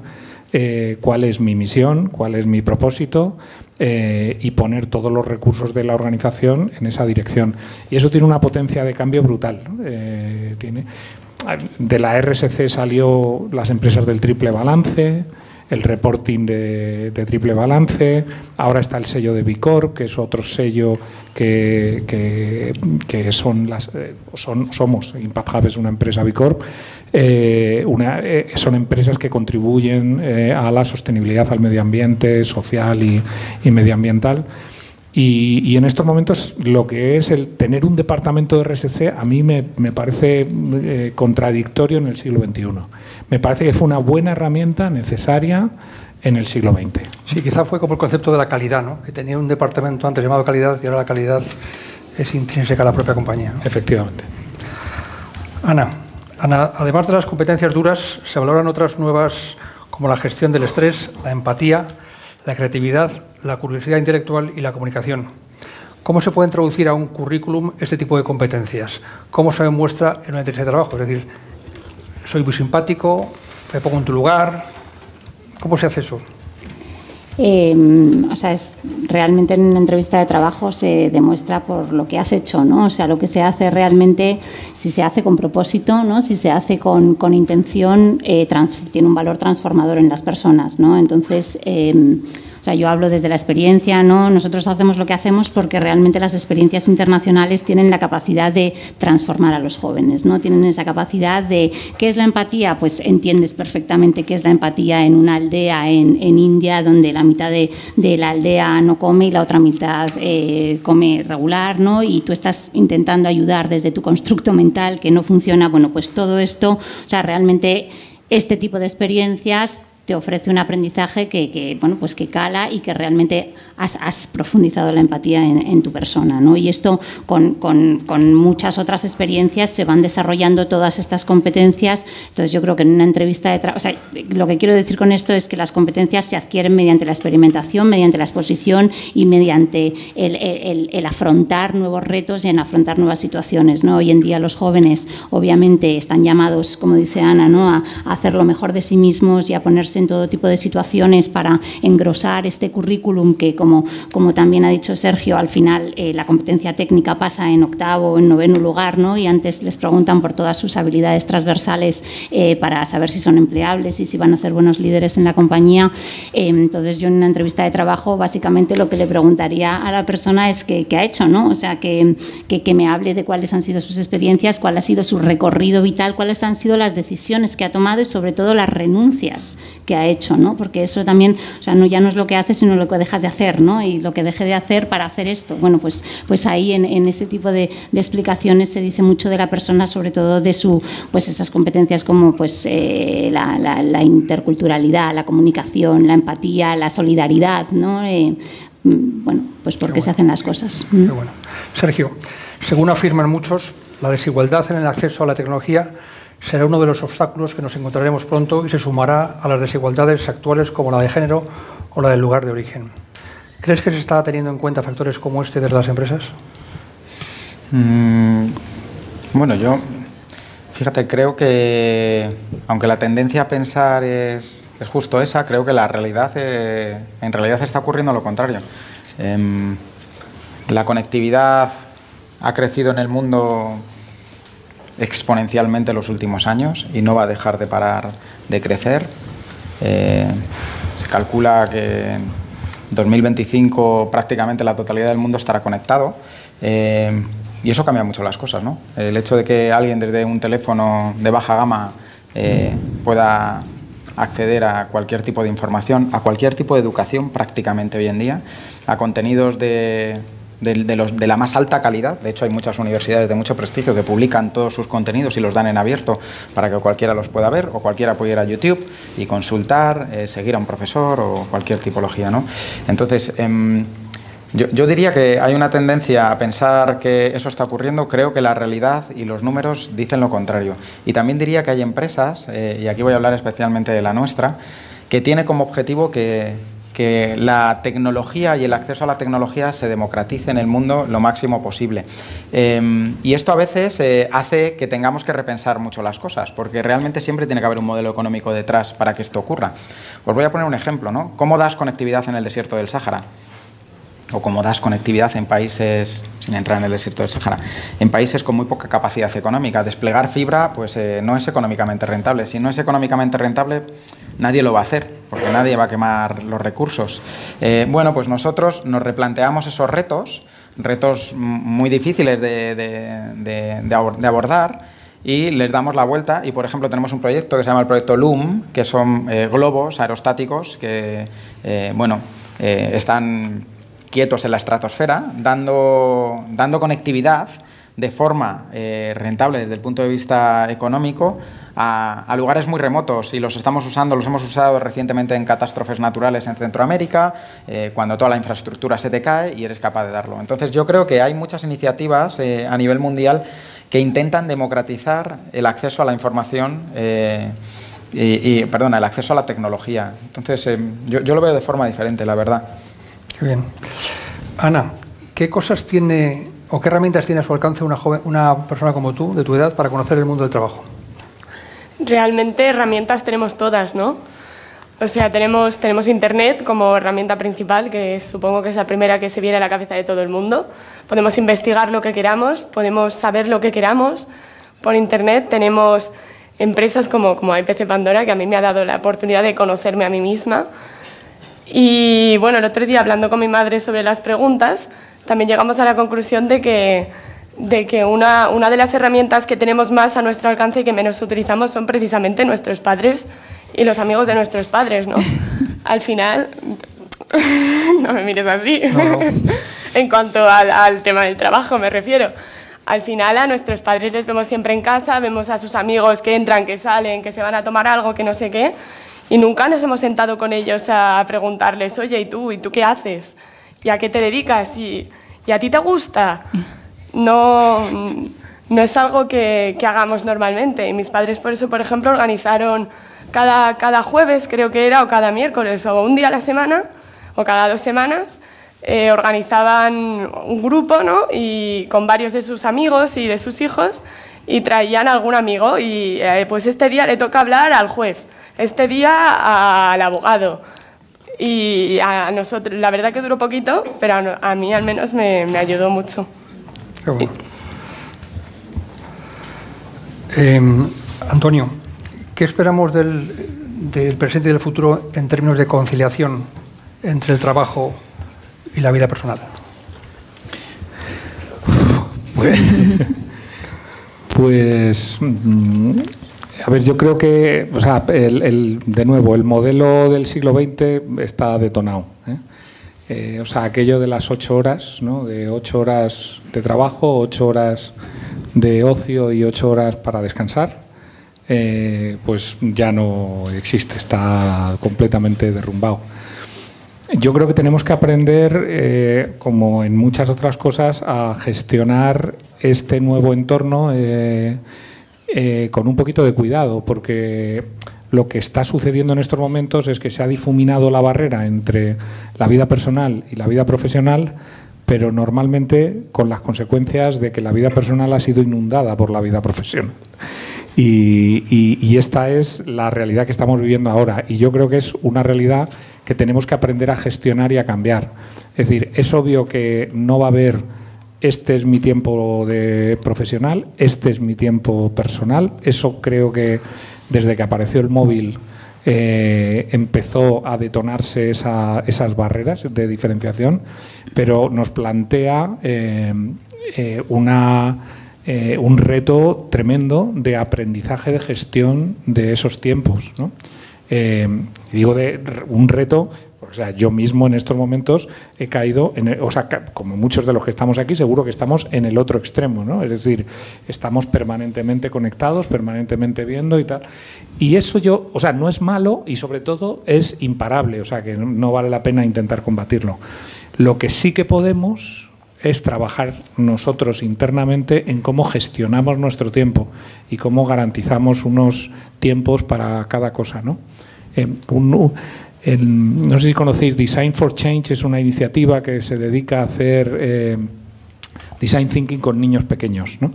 cuál es mi misión, cuál es mi propósito y poner todos los recursos de la organización en esa dirección. Y eso tiene una potencia de cambio brutal. De la RSC salió las empresas del triple balance, el reporting de triple balance, ahora está el sello de B Corp, que es otro sello que somos, Impact Hub es una empresa B Corp, son empresas que contribuyen a la sostenibilidad, al medio ambiente, social y medioambiental. Y en estos momentos lo que es el tener un departamento de RSC a mí me parece contradictorio en el siglo XXI. Me parece que fue una buena herramienta necesaria en el siglo XX. Sí, quizá fue como el concepto de la calidad, ¿no? Que tenía un departamento antes llamado calidad y ahora la calidad es intrínseca a la propia compañía, ¿no? Efectivamente. Ana, además de las competencias duras, se valoran otras nuevas como la gestión del estrés, la empatía, la creatividad, la curiosidad intelectual y la comunicación. ¿Cómo se puede introducir a un currículum este tipo de competencias? ¿Cómo se demuestra en una entrevista de trabajo? Es decir, soy muy simpático, me pongo en tu lugar. ¿Cómo se hace eso? O sea, realmente en una entrevista de trabajo se demuestra por lo que has hecho, ¿no? O sea, lo que se hace realmente, si se hace con propósito, ¿no? Si se hace con intención, tiene un valor transformador en las personas, ¿no? Entonces, o sea, yo hablo desde la experiencia, ¿no? Nosotros hacemos lo que hacemos porque realmente las experiencias internacionales tienen la capacidad de transformar a los jóvenes, ¿no? Tienen esa capacidad de, ¿qué es la empatía? Pues entiendes perfectamente qué es la empatía en una aldea en India, donde la mitad de la aldea no come y la otra mitad come regular, ¿no? Y tú estás intentando ayudar desde tu constructo mental que no funciona. Bueno, pues todo esto, o sea, realmente este tipo de experiencias te ofrece un aprendizaje bueno, pues que cala y que realmente has profundizado la empatía en tu persona, ¿no? Y esto con muchas otras experiencias se van desarrollando todas estas competencias. Entonces yo creo que en una entrevista de trabajo, o sea, lo que quiero decir con esto es que las competencias se adquieren mediante la experimentación, mediante la exposición y mediante el afrontar nuevos retos y en afrontar nuevas situaciones, ¿no? Hoy en día los jóvenes obviamente están llamados, como dice Ana, ¿no? a hacer lo mejor de sí mismos y a ponerse en todo tipo de situaciones para engrosar este currículum que, como también ha dicho Sergio, al final la competencia técnica pasa en 8º o en 9º lugar, ¿no? Y antes les preguntan por todas sus habilidades transversales para saber si son empleables y si van a ser buenos líderes en la compañía. Entonces yo en una entrevista de trabajo básicamente lo que le preguntaría a la persona es qué ha hecho, ¿no? O sea, que me hable de cuáles han sido sus experiencias, cuál ha sido su recorrido vital, cuáles han sido las decisiones que ha tomado y sobre todo las renuncias que ha hecho, ¿no? Porque eso también, o sea, ya no es lo que haces, sino lo que dejas de hacer, ¿no? Y lo que deje de hacer para hacer esto. Bueno, pues ahí en ese tipo de explicaciones se dice mucho de la persona, sobre todo de pues esas competencias como pues la interculturalidad, la comunicación, la empatía, la solidaridad, ¿no? Bueno, pues por qué se hacen las cosas. Qué bueno. Sergio, según afirman muchos, la desigualdad en el acceso a la tecnología será uno de los obstáculos que nos encontraremos pronto y se sumará a las desigualdades actuales como la de género o la del lugar de origen. ¿Crees que se está teniendo en cuenta factores como este desde las empresas? Bueno, yo, fíjate, creo que, aunque la tendencia a pensar es justo esa, creo que la realidad, en realidad está ocurriendo lo contrario. La conectividad ha crecido en el mundo exponencialmente en los últimos años y no va a dejar de parar de crecer. Se calcula que en 2025 prácticamente la totalidad del mundo estará conectado y eso cambia mucho las cosas, ¿no? El hecho de que alguien desde un teléfono de baja gama pueda acceder a cualquier tipo de información, a cualquier tipo de educación prácticamente hoy en día, a contenidos de la más alta calidad. De hecho, hay muchas universidades de mucho prestigio que publican todos sus contenidos y los dan en abierto para que cualquiera los pueda ver, o cualquiera puede ir a YouTube y consultar, seguir a un profesor o cualquier tipología, ¿no? Entonces, yo diría que hay una tendencia a pensar que eso está ocurriendo. Creo que la realidad y los números dicen lo contrario. Y también diría que hay empresas, y aquí voy a hablar especialmente de la nuestra, que tiene como objetivo que la tecnología y el acceso a la tecnología se democratice en el mundo lo máximo posible. Y esto a veces hace que tengamos que repensar mucho las cosas, porque realmente siempre tiene que haber un modelo económico detrás para que esto ocurra. Os voy a poner un ejemplo, ¿no? ¿Cómo das conectividad en el desierto del Sáhara? O cómo das conectividad en países, sin entrar en el desierto del Sáhara, en países con muy poca capacidad económica. Desplegar fibra pues no es económicamente rentable. Si no es económicamente rentable, nadie lo va a hacer, porque nadie va a quemar los recursos. Bueno, pues nosotros nos replanteamos esos retos muy difíciles de abordar, y les damos la vuelta. Y, por ejemplo, tenemos un proyecto que se llama el proyecto LUM, que son globos aerostáticos que están quietos en la estratosfera, dando conectividad de forma rentable desde el punto de vista económico a lugares muy remotos, y los hemos usado recientemente en catástrofes naturales en Centroamérica, cuando toda la infraestructura se te cae y eres capaz de darlo. Entonces yo creo que hay muchas iniciativas a nivel mundial que intentan democratizar el acceso a la información el acceso a la tecnología. Entonces yo lo veo de forma diferente, la verdad. Qué bien. Ana, ¿qué cosas tiene o qué herramientas tiene a su alcance una persona como tú, de tu edad, para conocer el mundo del trabajo? Realmente herramientas tenemos todas, ¿no? O sea, tenemos Internet como herramienta principal, que supongo que es la primera que se viene a la cabeza de todo el mundo. Podemos investigar lo que queramos, podemos saber lo que queramos por Internet. Tenemos empresas como IPC Pandora, que a mí me ha dado la oportunidad de conocerme a mí misma. Y bueno, el otro día, hablando con mi madre sobre las preguntas, también llegamos a la conclusión de que una de las herramientas que tenemos más a nuestro alcance y que menos utilizamos son precisamente nuestros padres y los amigos de nuestros padres, ¿no? Al final, no me mires así, no. En cuanto al tema del trabajo me refiero. Al final a nuestros padres les vemos siempre en casa, vemos a sus amigos que entran, que salen, que se van a tomar algo, que no sé qué. Y nunca nos hemos sentado con ellos a preguntarles, oye, ¿y tú qué haces? ¿Y a qué te dedicas? ¿Y a ti te gusta? No es algo que hagamos normalmente. Y mis padres, por eso, por ejemplo, organizaron cada jueves, creo que era, o cada miércoles, o un día a la semana, o cada 2 semanas, organizaban un grupo, ¿no? Y con varios de sus amigos y de sus hijos, y traían a algún amigo, y pues este día le toca hablar al juez, este día al abogado. Y a nosotros, la verdad que duró poquito, pero a mí al menos me ayudó mucho. Qué bueno. Antonio, ¿qué esperamos del presente y del futuro en términos de conciliación entre el trabajo y la vida personal? Pues, a ver, yo creo que, o sea, de nuevo, el modelo del siglo XX está detonado, ¿eh? O sea, aquello de las 8 horas, ¿no? De 8 horas de trabajo, 8 horas de ocio y 8 horas para descansar, pues ya no existe, está completamente derrumbado. Yo creo que tenemos que aprender, como en muchas otras cosas, a gestionar este nuevo entorno con un poquito de cuidado, porque lo que está sucediendo en estos momentos es que se ha difuminado la barrera entre la vida personal y la vida profesional, pero normalmente con las consecuencias de que la vida personal ha sido inundada por la vida profesional. Y esta es la realidad que estamos viviendo ahora, y yo creo que es una realidad que tenemos que aprender a gestionar y a cambiar. Es decir, es obvio que no va a haber este es mi tiempo de profesional, este es mi tiempo personal. Eso creo que desde que apareció el móvil empezó a detonarse esas barreras de diferenciación, pero nos plantea un reto tremendo de aprendizaje de gestión de esos tiempos, ¿no? Digo de un reto, o sea, yo mismo en estos momentos he caído, o sea, como muchos de los que estamos aquí, seguro que estamos en el otro extremo, ¿no? Es decir, estamos permanentemente conectados, permanentemente viendo y tal. Y eso o sea, no es malo y sobre todo es imparable, o sea, que no vale la pena intentar combatirlo. Lo que sí que podemos es trabajar nosotros internamente en cómo gestionamos nuestro tiempo y cómo garantizamos unos tiempos para cada cosa, ¿no? No sé si conocéis Design for Change, es una iniciativa que se dedica a hacer design thinking con niños pequeños, ¿no?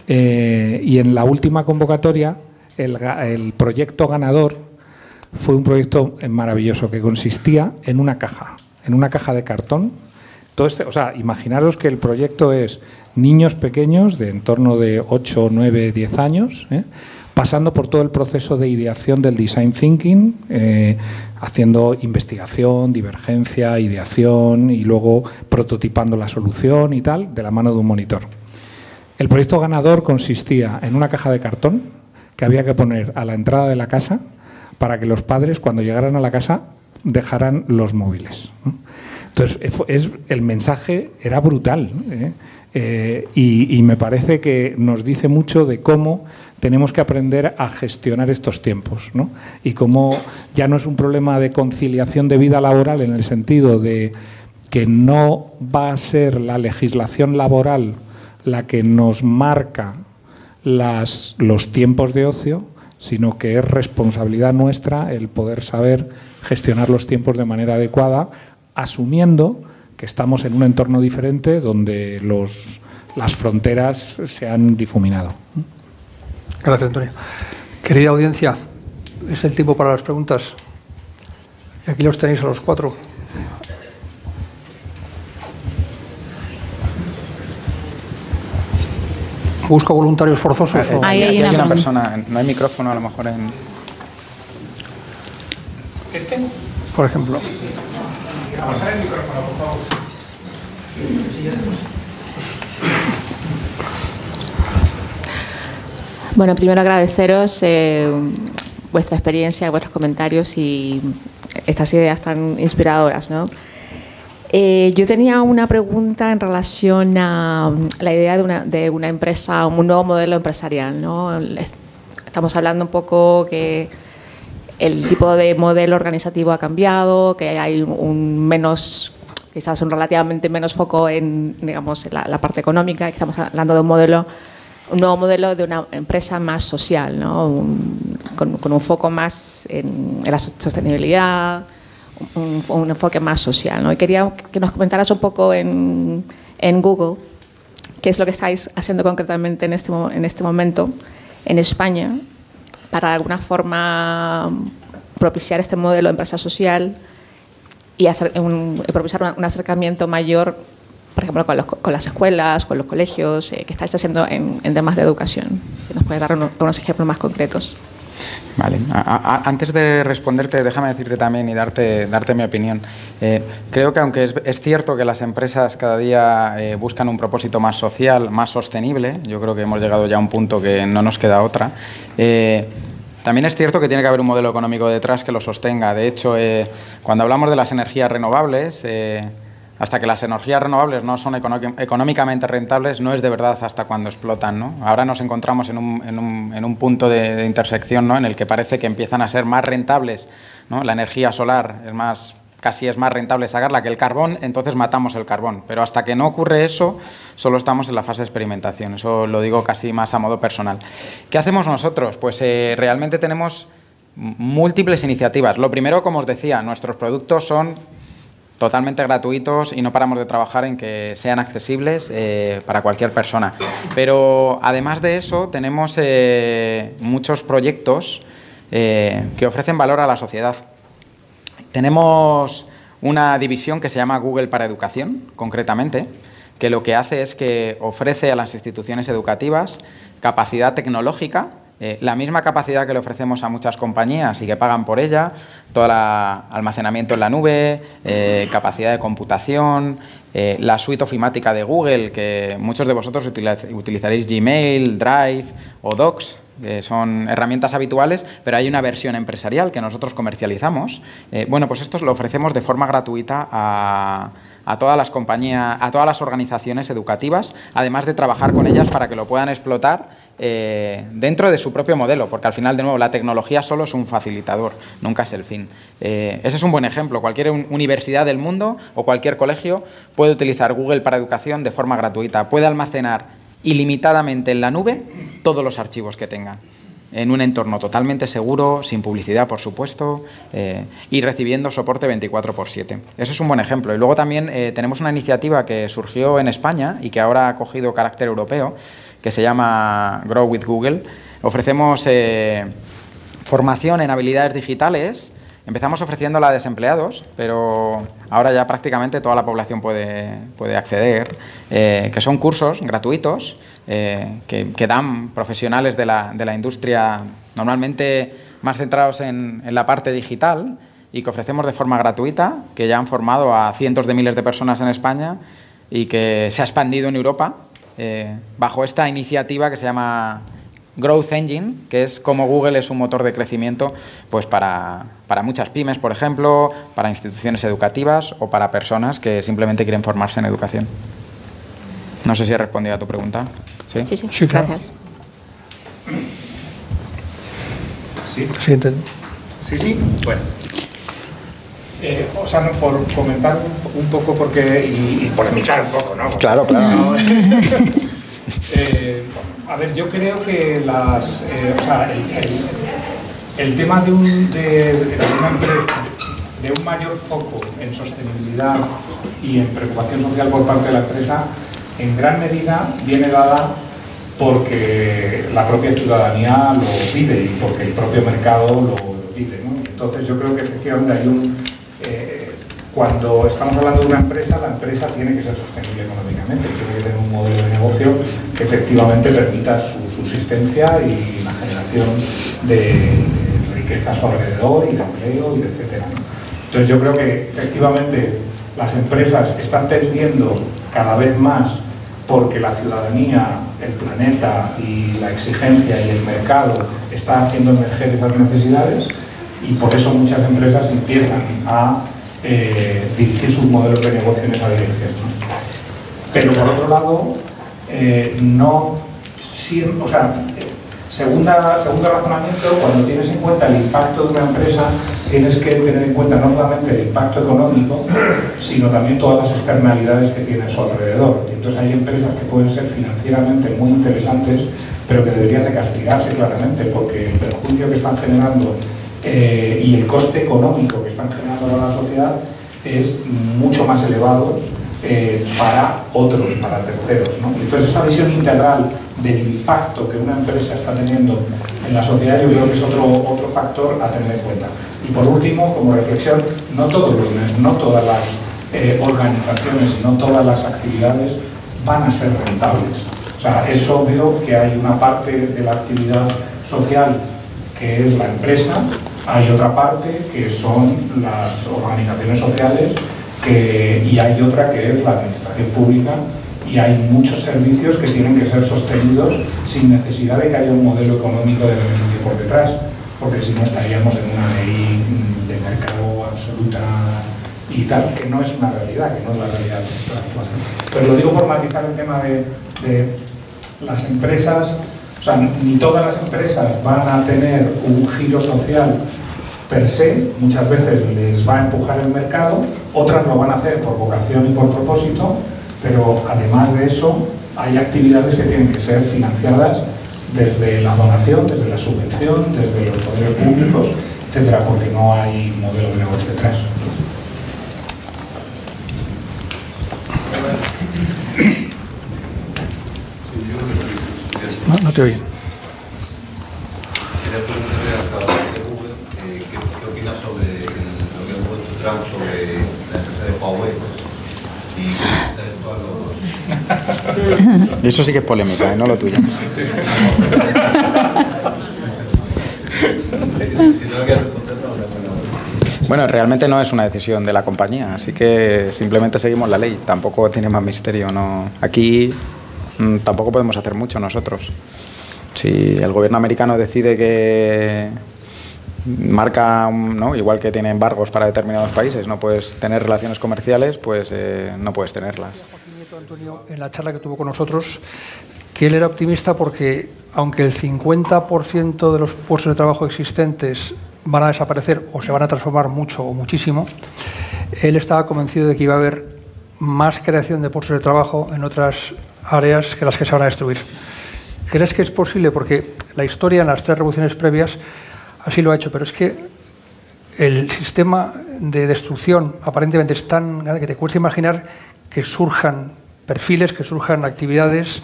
Y en la última convocatoria el proyecto ganador fue un proyecto maravilloso que consistía en una caja de cartón. Todo o sea, imaginaros que el proyecto es niños pequeños de en torno de 8, 9, 10 años, pasando por todo el proceso de ideación del design thinking, haciendo investigación, divergencia, ideación y luego prototipando la solución y tal, de la mano de un monitor. El proyecto ganador consistía en una caja de cartón que había que poner a la entrada de la casa para que los padres, cuando llegaran a la casa, dejaran los móviles, ¿no? Entonces, el mensaje era brutal, y me parece que nos dice mucho de cómo tenemos que aprender a gestionar estos tiempos, ¿no? Y cómo ya no es un problema de conciliación de vida laboral en el sentido de que no va a ser la legislación laboral la que nos marca los tiempos de ocio, sino que es responsabilidad nuestra el poder saber gestionar los tiempos de manera adecuada, asumiendo que estamos en un entorno diferente donde las fronteras se han difuminado. Gracias, Antonio. Querida audiencia, es el tiempo para las preguntas. Y aquí los tenéis a los 4. Busco voluntarios forzosos. Ahí hay una persona, no hay micrófono a lo mejor en... ¿Este? Por ejemplo. Sí, sí. A pasar el micrófono, por favor. Bueno, primero agradeceros vuestra experiencia, vuestros comentarios y estas ideas tan inspiradoras, ¿no? Yo tenía una pregunta en relación a la idea de una empresa, un nuevo modelo empresarial, ¿no? Estamos hablando un poco que el tipo de modelo organizativo ha cambiado, que hay quizás un relativamente menos foco en, digamos, en la parte económica, que estamos hablando de un nuevo modelo de una empresa más social, ¿no? Con un foco más en la sostenibilidad, un enfoque más social, ¿no? Y quería que nos comentaras un poco en Google qué es lo que estáis haciendo concretamente en este momento en España para de alguna forma propiciar este modelo de empresa social y propiciar un acercamiento mayor, por ejemplo, con las escuelas, con los colegios, que estáis haciendo en temas de educación. ¿Nos puedes dar unos ejemplos más concretos? Vale. Antes de responderte, déjame decirte también y darte mi opinión. Creo que aunque es cierto que las empresas cada día buscan un propósito más social, más sostenible, yo creo que hemos llegado ya a un punto que no nos queda otra, también es cierto que tiene que haber un modelo económico detrás que lo sostenga. De hecho, cuando hablamos de las energías renovables, hasta que las energías renovables no son económicamente rentables, no es de verdad hasta cuando explotan, ¿no? Ahora nos encontramos en un punto de intersección, ¿no? En el que parece que empiezan a ser más rentables, ¿no? La energía solar casi es más rentable sacarla que el carbón, entonces matamos el carbón. Pero hasta que no ocurre eso, solo estamos en la fase de experimentación. Eso lo digo casi más a modo personal. ¿Qué hacemos nosotros? Pues realmente tenemos múltiples iniciativas. Lo primero, como os decía, nuestros productos son totalmente gratuitos y no paramos de trabajar en que sean accesibles para cualquier persona. Pero además de eso, tenemos muchos proyectos que ofrecen valor a la sociedad. Tenemos una división que se llama Google para Educación, concretamente, que lo que hace es que ofrece a las instituciones educativas capacidad tecnológica, la misma capacidad que le ofrecemos a muchas compañías y que pagan por ella, todo el almacenamiento en la nube, capacidad de computación, la suite ofimática de Google, que muchos de vosotros utilizaréis Gmail, Drive o Docs, que son herramientas habituales, pero hay una versión empresarial que nosotros comercializamos. Bueno, pues esto lo ofrecemos de forma gratuita a todas las compañías, a todas las organizaciones educativas, además de trabajar con ellas para que lo puedan explotar dentro de su propio modelo, porque al final, de nuevo, la tecnología solo es un facilitador, nunca es el fin. Ese es un buen ejemplo. Cualquier universidad del mundo o cualquier colegio puede utilizar Google para Educación de forma gratuita, puede almacenar ilimitadamente en la nube todos los archivos que tengan, en un entorno totalmente seguro, sin publicidad, por supuesto, y recibiendo soporte 24/7. Ese es un buen ejemplo. Y luego también tenemos una iniciativa que surgió en España y que ahora ha cogido carácter europeo, que se llama Grow with Google. Ofrecemos formación en habilidades digitales. Empezamos ofreciéndola a desempleados, pero ahora ya prácticamente toda la población puede acceder, que son cursos gratuitos que dan profesionales de la industria, normalmente más centrados en la parte digital, y que ofrecemos de forma gratuita, que ya han formado a cientos de miles de personas en España y que se ha expandido en Europa bajo esta iniciativa que se llama Growth Engine, que es como Google es un motor de crecimiento pues para muchas pymes, por ejemplo, para instituciones educativas o para personas que simplemente quieren formarse en educación. No sé si he respondido a tu pregunta. ¿Sí? Sí, gracias. Sí. Sí. Bueno. O sea, no, por comentar un poco y polemizar un poco, ¿no? Claro. A ver, yo creo que el tema de una empresa, de un mayor foco en sostenibilidad y en preocupación social por parte de la empresa, en gran medida viene dada porque la propia ciudadanía lo pide y porque el propio mercado lo pide, ¿no? Entonces yo creo que efectivamente hay cuando estamos hablando de una empresa, la empresa tiene que ser sostenible económicamente, tiene que tener un modelo de negocio que efectivamente permita su subsistencia y la generación de riqueza a su alrededor y de empleo y de etcétera, ¿no? Entonces yo creo que efectivamente las empresas están tendiendo cada vez más porque la ciudadanía, el planeta y la exigencia y el mercado están haciendo emerger esas necesidades, y por eso muchas empresas empiezan a dirigir sus modelos de negocio en esa dirección, ¿no? Pero por otro lado, Segundo razonamiento, cuando tienes en cuenta el impacto de una empresa, tienes que tener en cuenta no solamente el impacto económico, sino también todas las externalidades que tiene a su alrededor. Entonces hay empresas que pueden ser financieramente muy interesantes, pero que deberían de castigarse claramente, porque el perjuicio que están generando y el coste económico que están generando para la sociedad es mucho más elevado para otros, para terceros, ¿no? Entonces esa visión integral del impacto que una empresa está teniendo en la sociedad yo creo que es otro factor a tener en cuenta. Y por último, como reflexión, no todas las organizaciones y no todas las actividades van a ser rentables. O sea, es obvio que hay una parte de la actividad social que es la empresa, hay otra parte que son las organizaciones sociales y hay otra que es la administración pública, y hay muchos servicios que tienen que ser sostenidos sin necesidad de que haya un modelo económico de beneficio por detrás, porque si no estaríamos en una ley de mercado absoluta y tal, que no es una realidad, que no es la realidad del sector actual. Pero lo digo por matizar el tema de las empresas. O sea, ni todas las empresas van a tener un giro social per se, muchas veces les va a empujar el mercado, otras lo van a hacer por vocación y por propósito, pero además de eso hay actividades que tienen que ser financiadas desde la donación, desde la subvención, desde los poderes públicos, etcétera, porque no hay modelo de negocio detrás. No te oyen. Quería preguntarle a cada uno de Google qué opina sobre lo que ha puesto Trump sobre la empresa de Huawei y qué está esto a los... Y eso sí que es polémica, no lo tuyo. Si no quieres responder, no. Bueno, realmente no es una decisión de la compañía, así que simplemente seguimos la ley. Tampoco tiene más misterio, ¿no? Aquí tampoco podemos hacer mucho nosotros. Si el gobierno americano decide que marca, ¿no?, igual que tiene embargos para determinados países, no puedes tener relaciones comerciales, pues no puedes tenerlas. Antonio, en la charla que tuvo con nosotros, que él era optimista porque aunque el 50% de los puestos de trabajo existentes van a desaparecer o se van a transformar mucho o muchísimo, él estaba convencido de que iba a haber más creación de puestos de trabajo en otras áreas que las que se van a destruir. ¿Crees que es posible? Porque la historia en las 3 revoluciones previas así lo ha hecho, pero es que el sistema de destrucción aparentemente es tan grande que te cuesta imaginar que surjan perfiles, que surjan actividades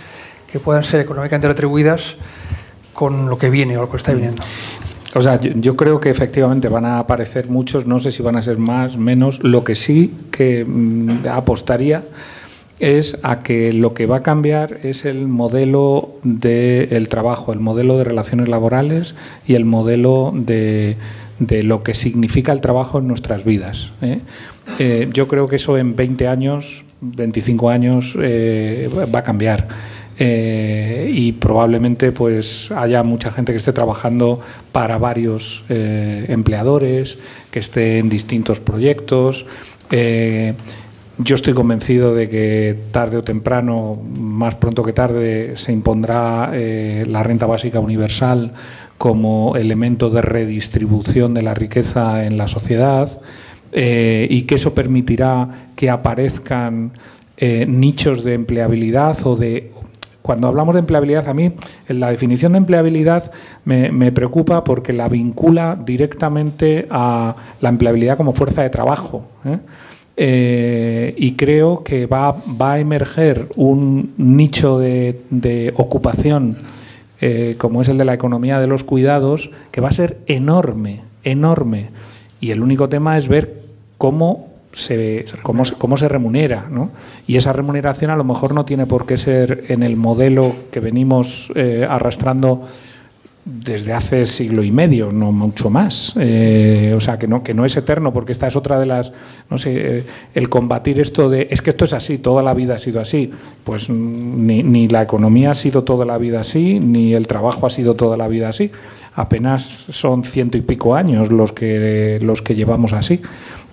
que puedan ser económicamente retribuidas con lo que viene o lo que está viniendo. O sea, yo creo que efectivamente van a aparecer muchos, no sé si van a ser más, menos. Lo que sí que apostaría es a que lo que va a cambiar es el modelo del trabajo, el modelo de relaciones laborales y el modelo de lo que significa el trabajo en nuestras vidas. Yo creo que eso en 20 años, 25 años va a cambiar. Y probablemente pues haya mucha gente que esté trabajando para varios empleadores, que esté en distintos proyectos. Yo estoy convencido de que tarde o temprano, más pronto que tarde, se impondrá la renta básica universal como elemento de redistribución de la riqueza en la sociedad, y que eso permitirá que aparezcan nichos de empleabilidad o de... Cuando hablamos de empleabilidad, a mí la definición de empleabilidad me preocupa porque la vincula directamente a la empleabilidad como fuerza de trabajo, y creo que va a emerger un nicho de ocupación como es el de la economía de los cuidados, que va a ser enorme, enorme. Y el único tema es ver cómo se remunera, ¿no? Y esa remuneración a lo mejor no tiene por qué ser en el modelo que venimos arrastrando desde hace siglo y medio, no mucho más. O sea, que no es eterno, porque esta es otra de las... No sé, el combatir esto de... Es que esto es así, toda la vida ha sido así. Pues ni la economía ha sido toda la vida así, ni el trabajo ha sido toda la vida así. Apenas son 100 y pico años los que llevamos así.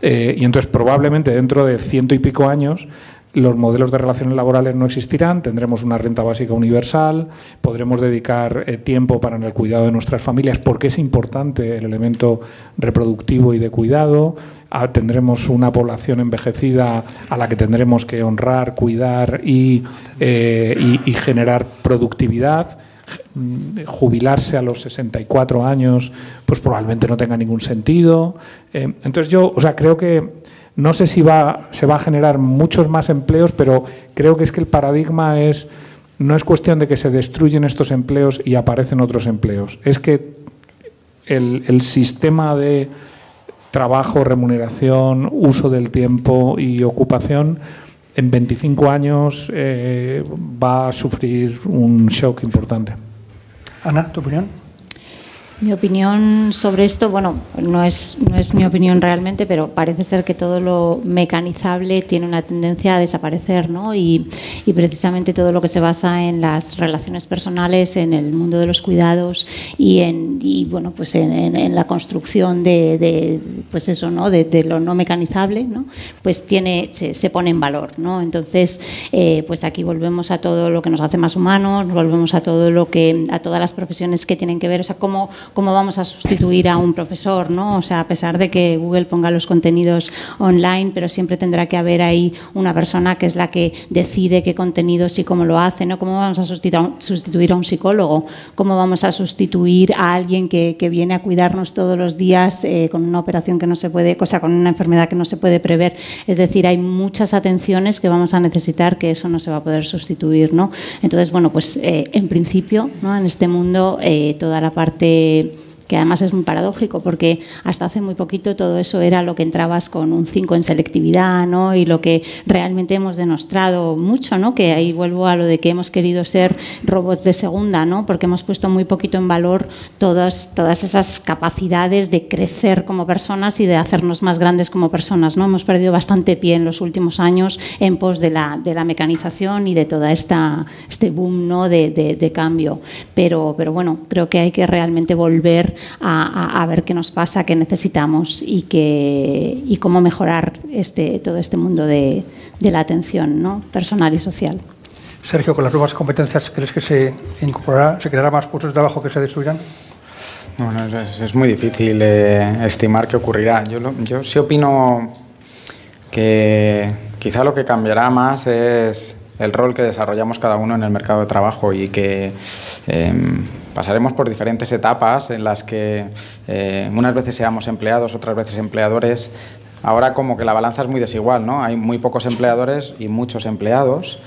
Y entonces probablemente dentro de 100 y pico años los modelos de relaciones laborales no existirán, tendremos una renta básica universal, podremos dedicar tiempo para el cuidado de nuestras familias, porque es importante el elemento reproductivo y de cuidado, tendremos una población envejecida a la que tendremos que honrar, cuidar y generar productividad. Jubilarse a los 64 años pues probablemente no tenga ningún sentido. Entonces yo creo que no sé si se va a generar muchos más empleos, pero creo que es que el paradigma no es cuestión de que se destruyen estos empleos y aparecen otros empleos. Es que el sistema de trabajo, remuneración, uso del tiempo y ocupación en 25 años va a sufrir un shock importante. Ana, ¿tu opinión? Mi opinión sobre esto, bueno, no es mi opinión realmente, pero parece ser que todo lo mecanizable tiene una tendencia a desaparecer, ¿no? Y precisamente todo lo que se basa en las relaciones personales, en el mundo de los cuidados y bueno, pues en la construcción pues eso, ¿no? De lo no mecanizable, ¿no? Pues se pone en valor, ¿no? Entonces, pues aquí volvemos a todo lo que nos hace más humanos, volvemos a todas las profesiones que tienen que ver, o sea, cómo vamos a sustituir a un profesor, ¿no? O sea, a pesar de que Google ponga los contenidos online, pero siempre tendrá que haber ahí una persona que es la que decide qué contenidos y cómo lo hace, ¿no? ¿Cómo vamos a sustituir a un psicólogo? ¿Cómo vamos a sustituir a alguien que viene a cuidarnos todos los días con una operación que no se puede, con una enfermedad que no se puede prever? Es decir, hay muchas atenciones que vamos a necesitar que eso no se va a poder sustituir, ¿no? Entonces, bueno, pues en principio, ¿no? En este mundo toda la parte que además es muy paradójico porque hasta hace muy poquito todo eso era lo que entrabas con un 5 en selectividad, ¿no? Y lo que realmente hemos demostrado mucho, ¿no? Que ahí vuelvo a lo de que hemos querido ser robots de segunda, ¿no? Porque hemos puesto muy poquito en valor todas esas capacidades de crecer como personas y de hacernos más grandes como personas, ¿no? Hemos perdido bastante pie en los últimos años en pos de la mecanización y de toda este boom, ¿no? de cambio. Pero bueno, creo que hay que realmente volver a ver qué nos pasa, qué necesitamos y cómo mejorar todo este mundo de la atención, ¿no? Personal y social. Sergio, con las nuevas competencias, ¿crees que se creará más puestos de trabajo que se destruirán? Bueno, es muy difícil estimar qué ocurrirá. Yo sí opino que quizá lo que cambiará más es el rol que desarrollamos cada uno en el mercado de trabajo y que pasaremos por diferentes etapas en las que unas veces seamos empleados, otras veces empleadores. Ahora como que la balanza es muy desigual, ¿no? Hay muy pocos empleadores y muchos empleados,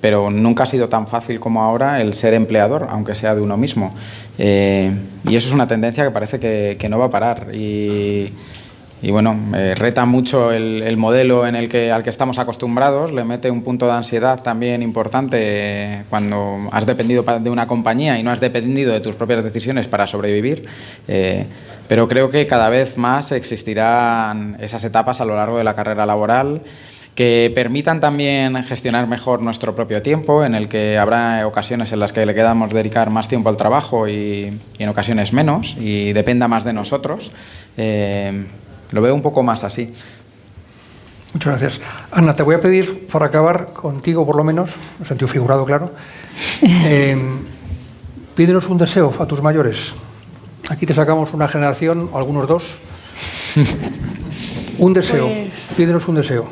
pero nunca ha sido tan fácil como ahora el ser empleador, aunque sea de uno mismo. Y eso es una tendencia que parece que no va a parar. Y bueno, reta mucho el modelo al que estamos acostumbrados, le mete un punto de ansiedad también importante cuando has dependido de una compañía y no has dependido de tus propias decisiones para sobrevivir. Pero creo que cada vez más existirán esas etapas a lo largo de la carrera laboral que permitan también gestionar mejor nuestro propio tiempo, en el que habrá ocasiones en las que le quedamos dedicar más tiempo al trabajo y en ocasiones menos, y dependa más de nosotros. Lo veo un poco más así. Muchas gracias. Ana, te voy a pedir, para acabar contigo por lo menos, en sentido figurado, claro, pídenos un deseo a tus mayores. Aquí te sacamos una generación, o algunos dos. Un deseo, pídenos un deseo.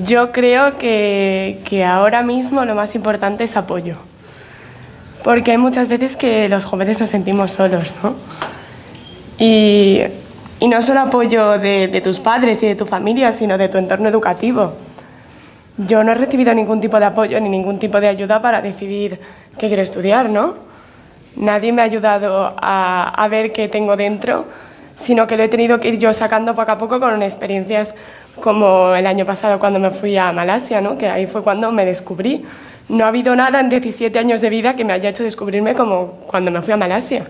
Yo creo que ahora mismo lo más importante es apoyo. Porque hay muchas veces que los jóvenes nos sentimos solos, ¿no? Y no solo apoyo de tus padres y de tu familia, sino de tu entorno educativo. Yo no he recibido ningún tipo de apoyo ni ningún tipo de ayuda para decidir qué quiero estudiar, ¿no? Nadie me ha ayudado a ver qué tengo dentro, sino que lo he tenido que ir yo sacando poco a poco con experiencias como el año pasado cuando me fui a Malasia, ¿no? Que ahí fue cuando me descubrí. No ha habido nada en 17 años de vida que me haya hecho descubrirme como cuando me fui a Malasia.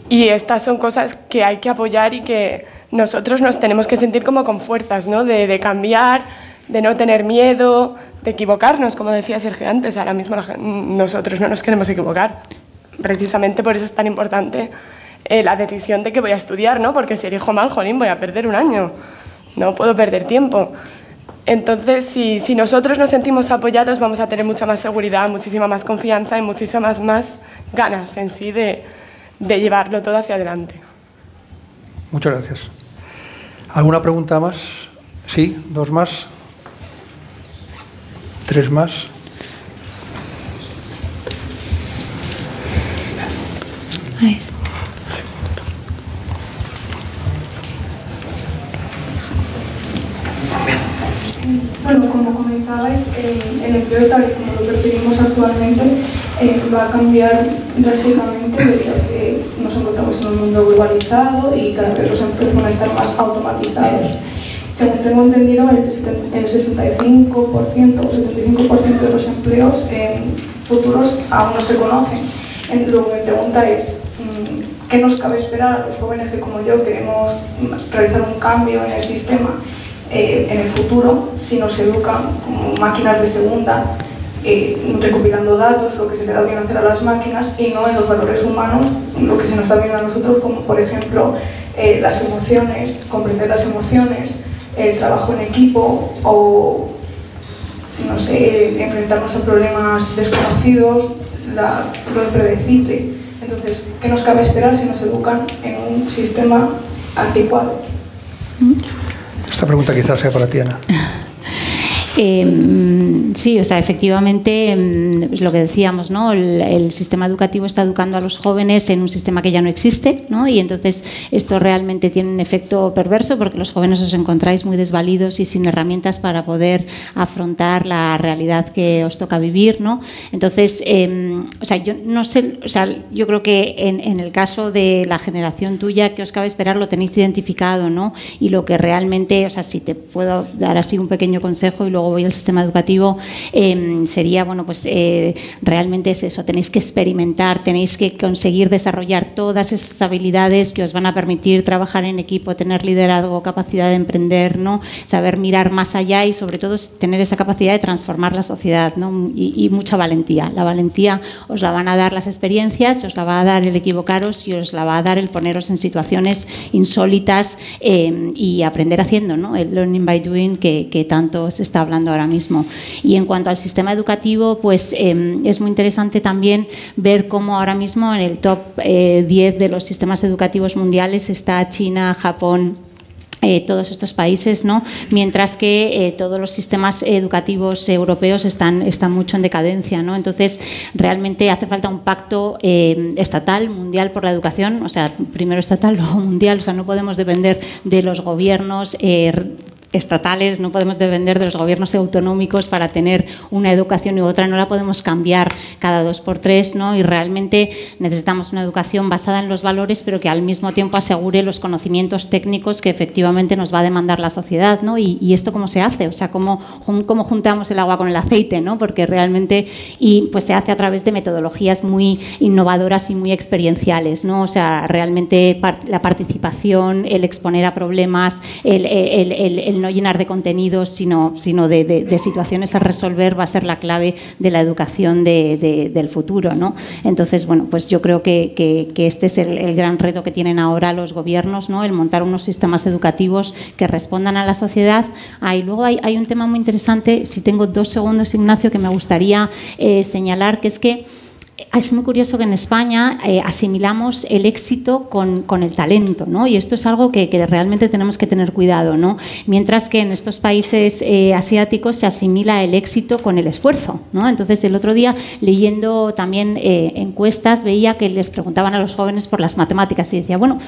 Y estas son cosas que hay que apoyar y que nosotros nos tenemos que sentir como con fuerzas, ¿no? De cambiar, de no tener miedo, de equivocarnos, como decía Sergio antes. Ahora mismo nosotros no nos queremos equivocar. Precisamente por eso es tan importante la decisión de que voy a estudiar, ¿no? Porque si elijo mal, jolín, voy a perder un año. no puedo perder tiempo. Entonces, si nosotros nos sentimos apoyados, vamos a tener mucha más seguridad, muchísima más confianza y muchísimas más ganas en sí de llevarlo todo hacia adelante. Muchas gracias. ¿Alguna pregunta más? Sí, 2 más. 3 más. Bueno, como comentabais, el empleo tal y como lo percibimos actualmente va a cambiar drásticamente debido a que nos encontramos en un mundo globalizado y cada vez los empleos van a estar más automatizados. Según tengo entendido, el 65% o 75% de los empleos futuros aún no se conocen. Luego mi pregunta es, ¿qué nos cabe esperar a los jóvenes que como yo queremos realizar un cambio en el sistema en el futuro si nos educan como máquinas de segunda, recopilando datos, lo que se le da bien hacer a las máquinas y no en los valores humanos, lo que se nos da bien a nosotros, como por ejemplo las emociones, comprender las emociones, el trabajo en equipo o, no sé, enfrentarnos a problemas desconocidos, lo impredecible. Entonces, ¿qué nos cabe esperar si nos educan en un sistema anticuado? Esta pregunta quizás sea para ti, Ana. Sí, o sea, efectivamente, es lo que decíamos, ¿no? El sistema educativo está educando a los jóvenes en un sistema que ya no existe, ¿no? Y entonces esto realmente tiene un efecto perverso porque los jóvenes os encontráis muy desvalidos y sin herramientas para poder afrontar la realidad que os toca vivir, ¿no? Entonces, o sea, yo no sé, o sea, yo creo que en el caso de la generación tuya, que os cabe esperar, lo tenéis identificado, ¿no? Y lo que realmente, o sea, si te puedo dar así un pequeño consejo y luego voy al sistema educativo, sería, bueno, pues realmente es eso, tenéis que experimentar, tenéis que conseguir desarrollar todas esas habilidades que os van a permitir trabajar en equipo, tener liderazgo, capacidad de emprender, ¿no? Saber mirar más allá y sobre todo tener esa capacidad de transformar la sociedad, ¿no? Y mucha valentía. La valentía os la van a dar las experiencias, os la va a dar el equivocaros y os la va a dar el poneros en situaciones insólitas y aprender haciendo, ¿no? El learning by doing que tanto se está hablando ahora mismo. Y en cuanto al sistema educativo, pues es muy interesante también ver cómo ahora mismo en el top 10 de los sistemas educativos mundiales está China, Japón, todos estos países, ¿no? Mientras que todos los sistemas educativos europeos están mucho en decadencia, ¿no? Entonces, realmente hace falta un pacto estatal, mundial por la educación, o sea, primero estatal, luego mundial, o sea, no podemos depender de los gobiernos estatales, no podemos depender de los gobiernos autonómicos para tener una educación u otra, no la podemos cambiar cada 2 por 3, ¿no? Y realmente necesitamos una educación basada en los valores, pero que al mismo tiempo asegure los conocimientos técnicos que efectivamente nos va a demandar la sociedad, ¿no? Y esto cómo se hace, o sea, cómo juntamos el agua con el aceite, ¿no? Porque realmente pues se hace a través de metodologías muy innovadoras y muy experienciales, ¿no? O sea, realmente la participación, el exponer a problemas, el no llenar de contenidos, sino de situaciones a resolver, va a ser la clave de la educación del futuro, ¿no? Entonces, bueno, pues yo creo que este es el gran reto que tienen ahora los gobiernos, ¿no? El montar unos sistemas educativos que respondan a la sociedad. Y luego hay un tema muy interesante, si tengo 2 segundos, Ignacio, que me gustaría señalar, que es que es muy curioso que en España asimilamos el éxito con el talento, ¿no? Y esto es algo que realmente tenemos que tener cuidado, ¿no? Mientras que en estos países asiáticos se asimila el éxito con el esfuerzo, ¿no? Entonces, el otro día, leyendo también encuestas, veía que les preguntaban a los jóvenes por las matemáticas y decía, bueno,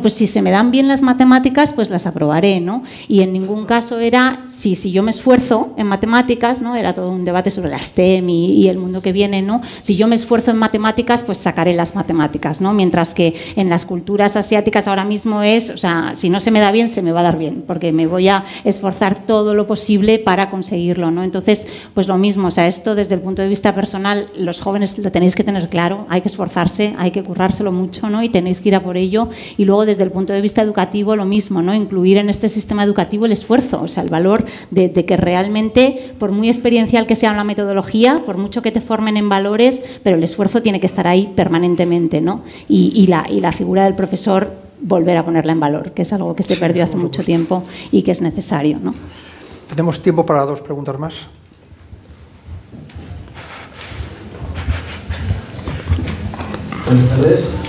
pues si se me dan bien las matemáticas, pues las aprobaré, ¿no? Y en ningún caso era si yo me esfuerzo en matemáticas, ¿no? Era todo un debate sobre la STEM y el mundo que viene, ¿no? Si yo me esfuerzo en matemáticas, pues sacaré las matemáticas, ¿no? Mientras que en las culturas asiáticas ahora mismo es, o sea, si no se me da bien, se me va a dar bien, porque me voy a esforzar todo lo posible para conseguirlo, ¿no? Entonces, pues lo mismo, o sea, esto desde el punto de vista personal, los jóvenes lo tenéis que tener claro, hay que esforzarse, hay que currárselo mucho, ¿no? Y tenéis que ir a por ello. Y luego desde el punto de vista educativo, lo mismo, ¿no? Incluir en este sistema educativo el esfuerzo, o sea, el valor de que realmente, por muy experiencial que sea la metodología, por mucho que te formen en valores, pero el esfuerzo tiene que estar ahí permanentemente, ¿no? Y la figura del profesor volver a ponerla en valor, que es algo que se perdió hace mucho tiempo y que es necesario, ¿no? Tenemos tiempo para 2 preguntas más. Buenas tardes.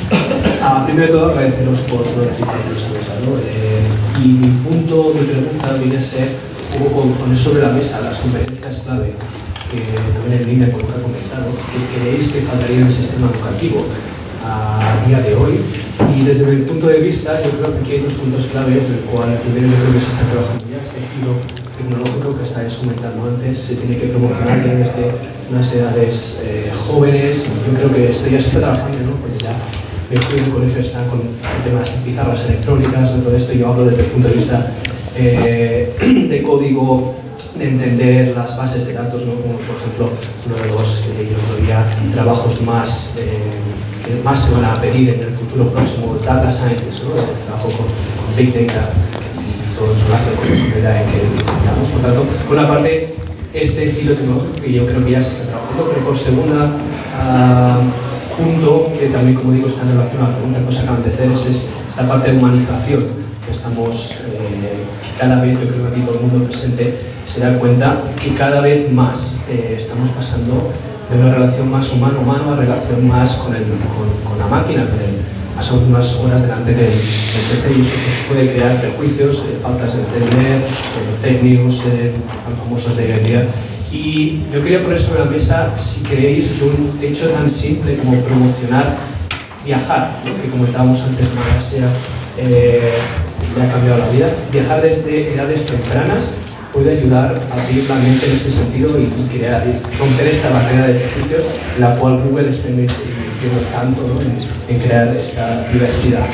Primero de todo, agradeceros por todo el feedback que nos habéis dado. Y mi pregunta viene a ser un poco poner sobre la mesa las competencias clave que también en línea con lo que ha comentado, que creéis que faltaría en el sistema educativo a día de hoy. Y desde mi punto de vista, yo creo que aquí hay 2 puntos claves, el cual primero yo creo que se está trabajando ya, este giro tecnológico que estáis comentando antes, se tiene que promocionar ya desde unas edades jóvenes. Yo creo que esto ya se está trabajando, ¿no? Porque ya el colegio está con temas de pizarras electrónicas, con todo esto. Yo hablo desde el punto de vista de código, de entender las bases de datos, ¿no? Como por ejemplo uno de los que yo todavía trabajos más que más se van a pedir en el futuro próximo, data scientist, ¿no? Trabajo con big data y todo el enlace con la manera en que digamos. Por tanto, por una parte, este giro tecnológico que yo creo que ya se está trabajando, pero por segunda punto, que también, como digo, está en relación a la pregunta que os acaban de hacer, es esta parte de humanización que estamos, cada vez, yo creo que aquí todo el mundo presente se da cuenta que cada vez más estamos pasando de una relación más humano-humano a relación más con la máquina, pasamos unas horas delante del PC y eso pues, puede crear prejuicios, faltas de entender, fake news tan famosos de hoy en día. Y yo quería poner sobre la mesa si creéis que un hecho tan simple como promocionar viajar, ¿no? Que comentábamos antes, Malasia le ha cambiado la vida, viajar desde edades tempranas puede ayudar a abrir la mente en este sentido y romper esta barrera de prejuicios, la cual Google está invirtiendo tanto, ¿no? en crear esta diversidad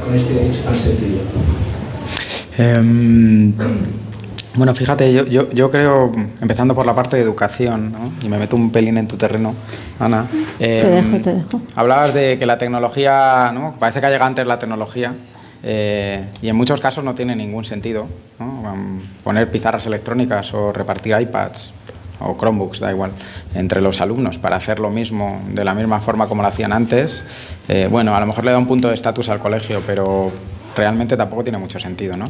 con este hecho tan sencillo. Bueno, fíjate, yo creo, empezando por la parte de educación, ¿no? Y me meto un pelín en tu terreno, Ana. Te dejo. Hablabas de que la tecnología, ¿no? Parece que ha llegado antes la tecnología. Y en muchos casos no tiene ningún sentido, ¿no? Poner pizarras electrónicas o repartir iPads o Chromebooks, da igual, entre los alumnos para hacer lo mismo de la misma forma como lo hacían antes. Bueno, a lo mejor le da un punto de estatus al colegio, pero realmente tampoco tiene mucho sentido, ¿no?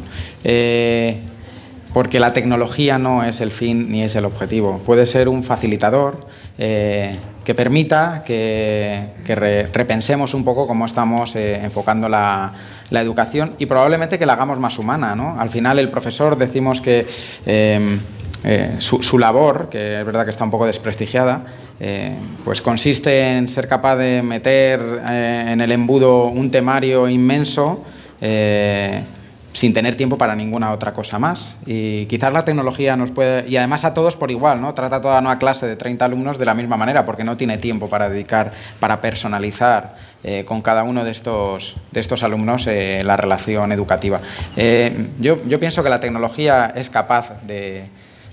Porque la tecnología no es el fin ni es el objetivo. Puede ser un facilitador que permita que repensemos un poco cómo estamos enfocando la educación y probablemente que la hagamos más humana, ¿no? Al final el profesor decimos que su labor, que es verdad que está un poco desprestigiada, pues consiste en ser capaz de meter en el embudo un temario inmenso sin tener tiempo para ninguna otra cosa más. Y quizás la tecnología nos puede... Y además a todos por igual, ¿no? Trata toda una clase de 30 alumnos de la misma manera, porque no tiene tiempo para dedicar, para personalizar con cada uno de estos alumnos la relación educativa. Yo pienso que la tecnología es capaz de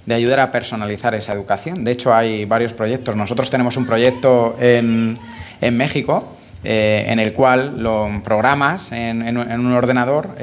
ayudar a personalizar esa educación. De hecho, hay varios proyectos. Nosotros tenemos un proyecto en México, en el cual los programas en un ordenador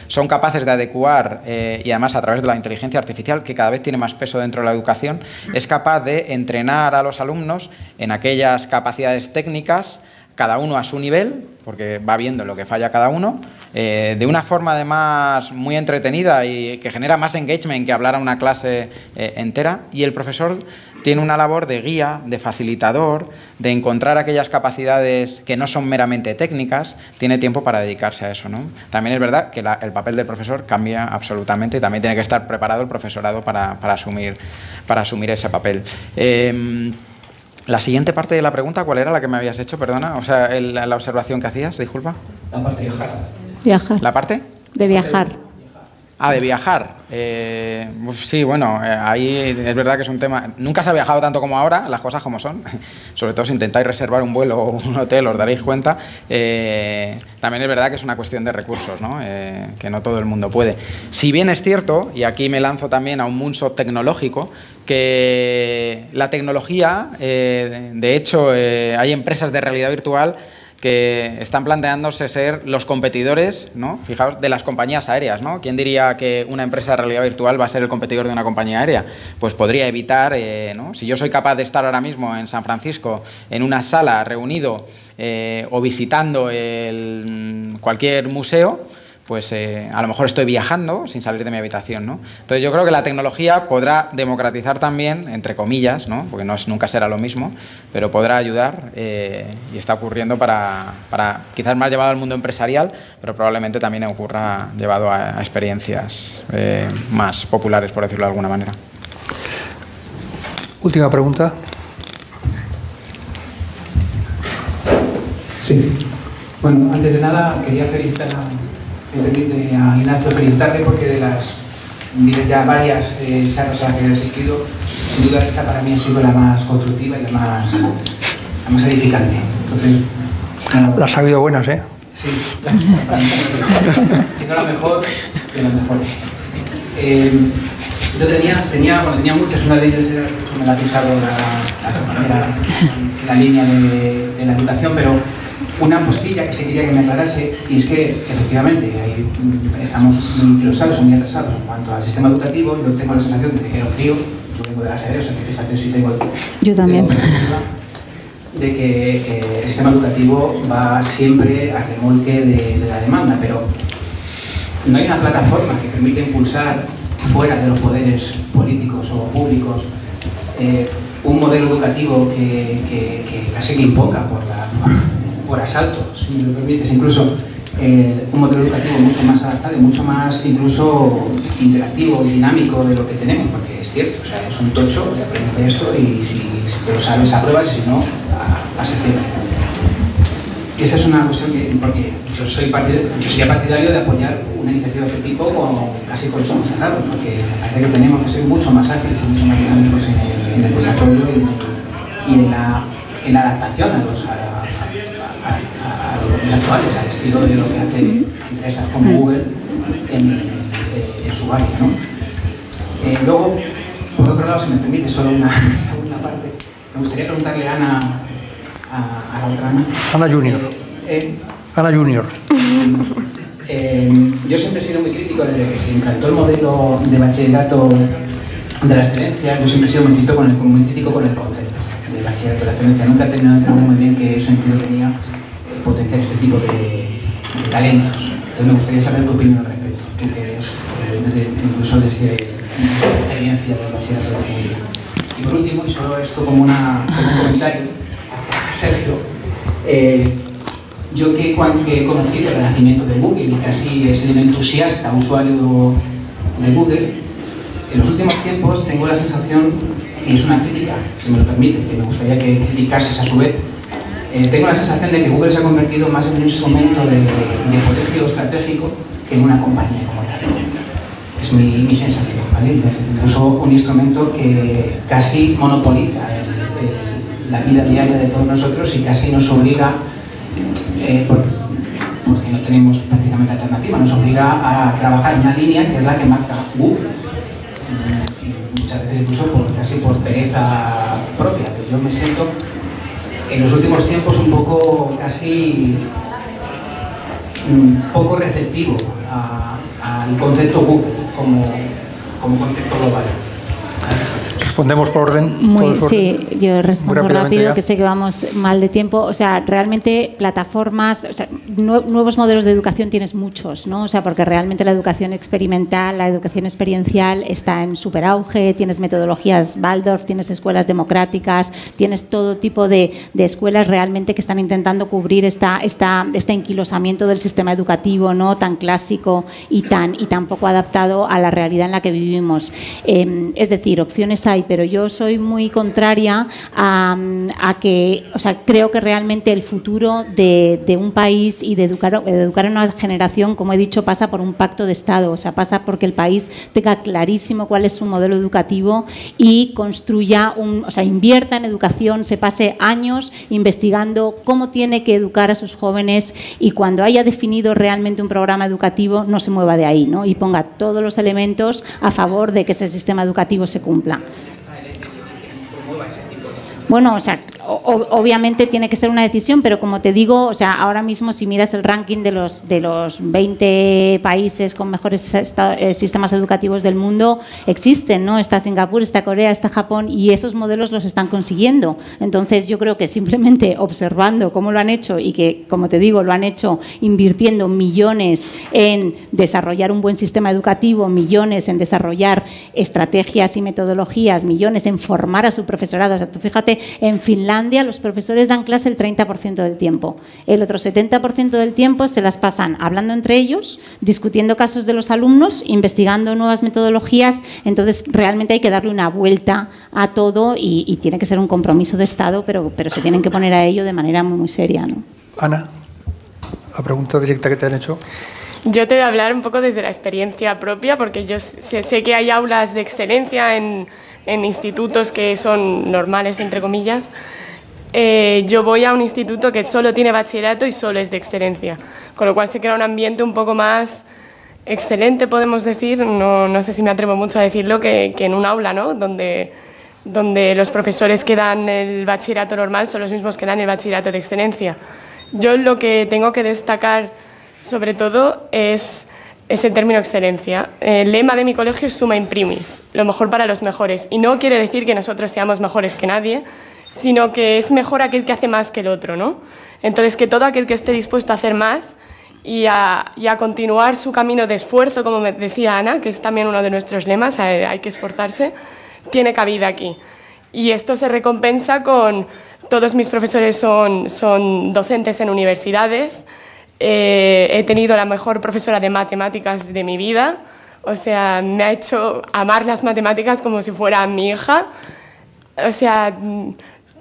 son capaces de adecuar y además a través de la inteligencia artificial, que cada vez tiene más peso dentro de la educación, es capaz de entrenar a los alumnos en aquellas capacidades técnicas, cada uno a su nivel, porque va viendo lo que falla cada uno, de una forma además muy entretenida y que genera más engagement que hablar a una clase entera, y el profesor tiene una labor de guía, de facilitador, de encontrar aquellas capacidades que no son meramente técnicas, tiene tiempo para dedicarse a eso, ¿no? También es verdad que el papel del profesor cambia absolutamente y también tiene que estar preparado el profesorado para asumir ese papel. La siguiente parte de la pregunta, ¿cuál era la que me habías hecho? Perdona, o sea, la observación que hacías, disculpa. La parte de viajar. Viajar. ¿La parte? De viajar. Ah, de viajar. Sí, bueno, ahí es verdad que es un tema... Nunca se ha viajado tanto como ahora, las cosas como son. Sobre todo si intentáis reservar un vuelo o un hotel, os daréis cuenta. También es verdad que es una cuestión de recursos, ¿no? Que no todo el mundo puede. Si bien es cierto, y aquí me lanzo también a un moonshot tecnológico, que la tecnología, de hecho, hay empresas de realidad virtual que están planteándose ser los competidores, ¿no? Fijaos, de las compañías aéreas, ¿no? ¿Quién diría que una empresa de realidad virtual va a ser el competidor de una compañía aérea? Pues podría evitar, ¿no? Si yo soy capaz de estar ahora mismo en San Francisco, en una sala, reunido, o visitando cualquier museo, pues a lo mejor estoy viajando sin salir de mi habitación, ¿no? Entonces yo creo que la tecnología podrá democratizar también, entre comillas, ¿no? Porque nunca será lo mismo, pero podrá ayudar y está ocurriendo para quizás más llevado al mundo empresarial, pero probablemente también ocurra llevado a experiencias más populares, por decirlo de alguna manera. Última pregunta. Sí. Bueno, antes de nada quería felicitar a Ignacio, felicitarle porque de las ya varias charlas a las que he asistido, sin duda esta para mí ha sido la más constructiva y la más edificante. Entonces, las ha habido buenas, ¿eh? Sí, siendo la mejor de las mejores. Yo tenía muchas, una de ellas era que me la ha pisado la línea de la educación, pero una postilla que se quería que me aclarase, y es que efectivamente ahí estamos muy atrasados en cuanto al sistema educativo. Yo tengo la sensación de que era frío, yo vengo de la GD, o sea que fíjate si tengo... Yo también. De que el sistema educativo va siempre a remolque de la demanda, pero no hay una plataforma que permita impulsar fuera de los poderes políticos o públicos un modelo educativo que casi que imponga por asalto, si me lo permites, incluso un modelo educativo mucho más adaptado y mucho más incluso interactivo y dinámico de lo que tenemos, porque es cierto, o sea, es un tocho de aprender de esto y si te lo sabes apruebas y si no, a septiembre. Esa es una cuestión que, porque yo sería partidario de apoyar una iniciativa de este tipo casi con los ojos cerrados, porque parece que tenemos que ser mucho más ágiles y mucho más dinámicos en el desarrollo y en la adaptación a los actuales, al estilo de lo que hacen empresas como Google en su área, ¿no? Luego, por otro lado, si me permite, solo una segunda parte, me gustaría preguntarle a Ana, a la otra Ana. Ana Junior. Ana Junior. Yo siempre he sido muy crítico desde que se implantó el modelo de bachillerato de la excelencia. Yo siempre he sido muy crítico con el concepto de bachillerato de la excelencia. Nunca he terminado de entender muy bien qué sentido tenía potenciar este tipo de talentos. Entonces me gustaría saber tu opinión al respecto, tú que eres incluso desde experiencia del bachillerato de la excelencia. Y por último, y solo esto como un comentario, Sergio, yo que conocí el renacimiento de Google y casi he sido un entusiasta usuario de Google, en los últimos tiempos tengo la sensación, y es una crítica, si me lo permite, que me gustaría que criticases a su vez, tengo la sensación de que Google se ha convertido más en un instrumento de poder geoestratégico que en una compañía como tal. Es mi sensación, ¿vale? Incluso un instrumento que casi monopoliza la vida diaria de todos nosotros y casi nos obliga, porque no tenemos prácticamente alternativa, nos obliga a trabajar en una línea que es la que marca Google. Y muchas veces incluso casi por pereza propia. Yo me siento en los últimos tiempos un poco casi poco receptivo al concepto Google como concepto global. Respondemos por orden. Sí, yo respondo rápido, ya. Que sé que vamos mal de tiempo. O sea, realmente plataformas, o sea, nuevos modelos de educación tienes muchos, ¿no? O sea, porque realmente la educación experimental, la educación experiencial está en súper auge, tienes metodologías Waldorf, tienes escuelas democráticas, tienes todo tipo de escuelas realmente que están intentando cubrir este enquilosamiento del sistema educativo, ¿no? Tan clásico y tan poco adaptado a la realidad en la que vivimos. Es decir, opciones hay, pero yo soy muy contraria a que, o sea, creo que realmente el futuro de un país y de educar a una generación, como he dicho, pasa por un pacto de Estado, o sea, pasa porque el país tenga clarísimo cuál es su modelo educativo y construya o sea, invierta en educación, se pase años investigando cómo tiene que educar a sus jóvenes y cuando haya definido realmente un programa educativo no se mueva de ahí, ¿no? Y ponga todos los elementos a favor de que ese sistema educativo se cumpla. Bueno, o sea, obviamente tiene que ser una decisión, pero como te digo, o sea, ahora mismo si miras el ranking de los 20 países con mejores sistemas educativos del mundo, existen, ¿no? Está Singapur, está Corea, está Japón, y esos modelos los están consiguiendo. Entonces yo creo que simplemente observando cómo lo han hecho y que, como te digo, lo han hecho invirtiendo millones en desarrollar un buen sistema educativo, millones en desarrollar estrategias y metodologías, millones en formar a su profesorado. O sea, tú fíjate, en Finlandia los profesores dan clase el 30% del tiempo. El otro 70% del tiempo se las pasan hablando entre ellos, discutiendo casos de los alumnos, investigando nuevas metodologías. Entonces, realmente hay que darle una vuelta a todo y tiene que ser un compromiso de Estado, pero se tienen que poner a ello de manera muy, muy seria, ¿no? Ana, la pregunta directa que te han hecho. Yo te voy a hablar un poco desde la experiencia propia, porque yo sé que hay aulas de excelencia en institutos que son normales, entre comillas. Yo voy a un instituto que solo tiene bachillerato y solo es de excelencia, con lo cual se crea un ambiente un poco más excelente, podemos decir, no sé si me atrevo mucho a decirlo, que en un aula, ¿no? Donde los profesores que dan el bachillerato normal son los mismos que dan el bachillerato de excelencia. Yo lo que tengo que destacar sobre todo es el término excelencia. El lema de mi colegio es summa imprimis, lo mejor para los mejores. Y no quiere decir que nosotros seamos mejores que nadie, sino que es mejor aquel que hace más que el otro, ¿no? Entonces, que todo aquel que esté dispuesto a hacer más y a continuar su camino de esfuerzo, como me decía Ana, que es también uno de nuestros lemas, hay que esforzarse, tiene cabida aquí. Y esto se recompensa con... Todos mis profesores son docentes en universidades. He tenido la mejor profesora de matemáticas de mi vida, o sea, me ha hecho amar las matemáticas como si fuera mi hija. O sea,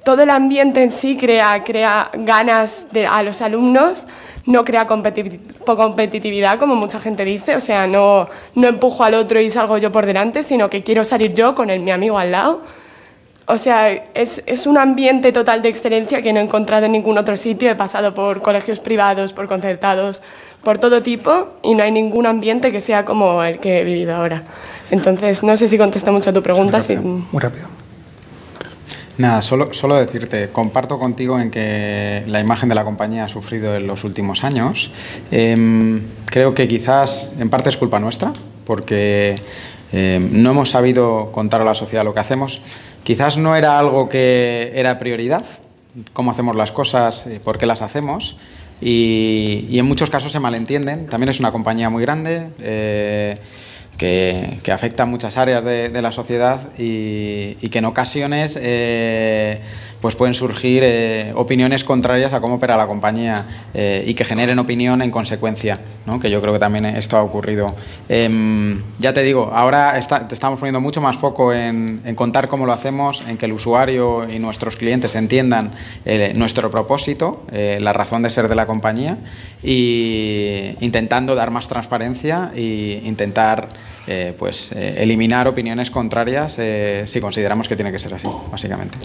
todo el ambiente en sí crea ganas a los alumnos, no crea competitividad, como mucha gente dice, o sea, no empujo al otro y salgo yo por delante, sino que quiero salir yo con mi amigo al lado. O sea, es un ambiente total de excelencia que no he encontrado en ningún otro sitio. He pasado por colegios privados, por concertados, por todo tipo, y no hay ningún ambiente que sea como el que he vivido ahora. Entonces, no sé si contesto mucho a tu pregunta. Muy rápido. Nada, solo decirte, comparto contigo en que la imagen de la compañía ha sufrido en los últimos años. Creo que quizás en parte es culpa nuestra, porque no hemos sabido contar a la sociedad lo que hacemos. Quizás no era algo que era prioridad, cómo hacemos las cosas, por qué las hacemos, y en muchos casos se malentienden. También es una compañía muy grande, que afecta a muchas áreas de la sociedad y que en ocasiones pues pueden surgir opiniones contrarias a cómo opera la compañía y que generen opinión en consecuencia, ¿no? Que yo creo que también esto ha ocurrido. Ya te digo, ahora estamos poniendo mucho más foco en contar cómo lo hacemos, en que el usuario y nuestros clientes entiendan nuestro propósito, la razón de ser de la compañía, y intentando dar más transparencia e intentar eliminar opiniones contrarias si consideramos que tiene que ser así, básicamente.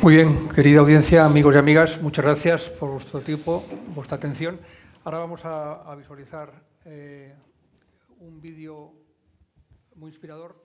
Muy bien, querida audiencia, amigos y amigas, muchas gracias por vuestro tiempo, vuestra atención. Ahora vamos a visualizar un vídeo muy inspirador.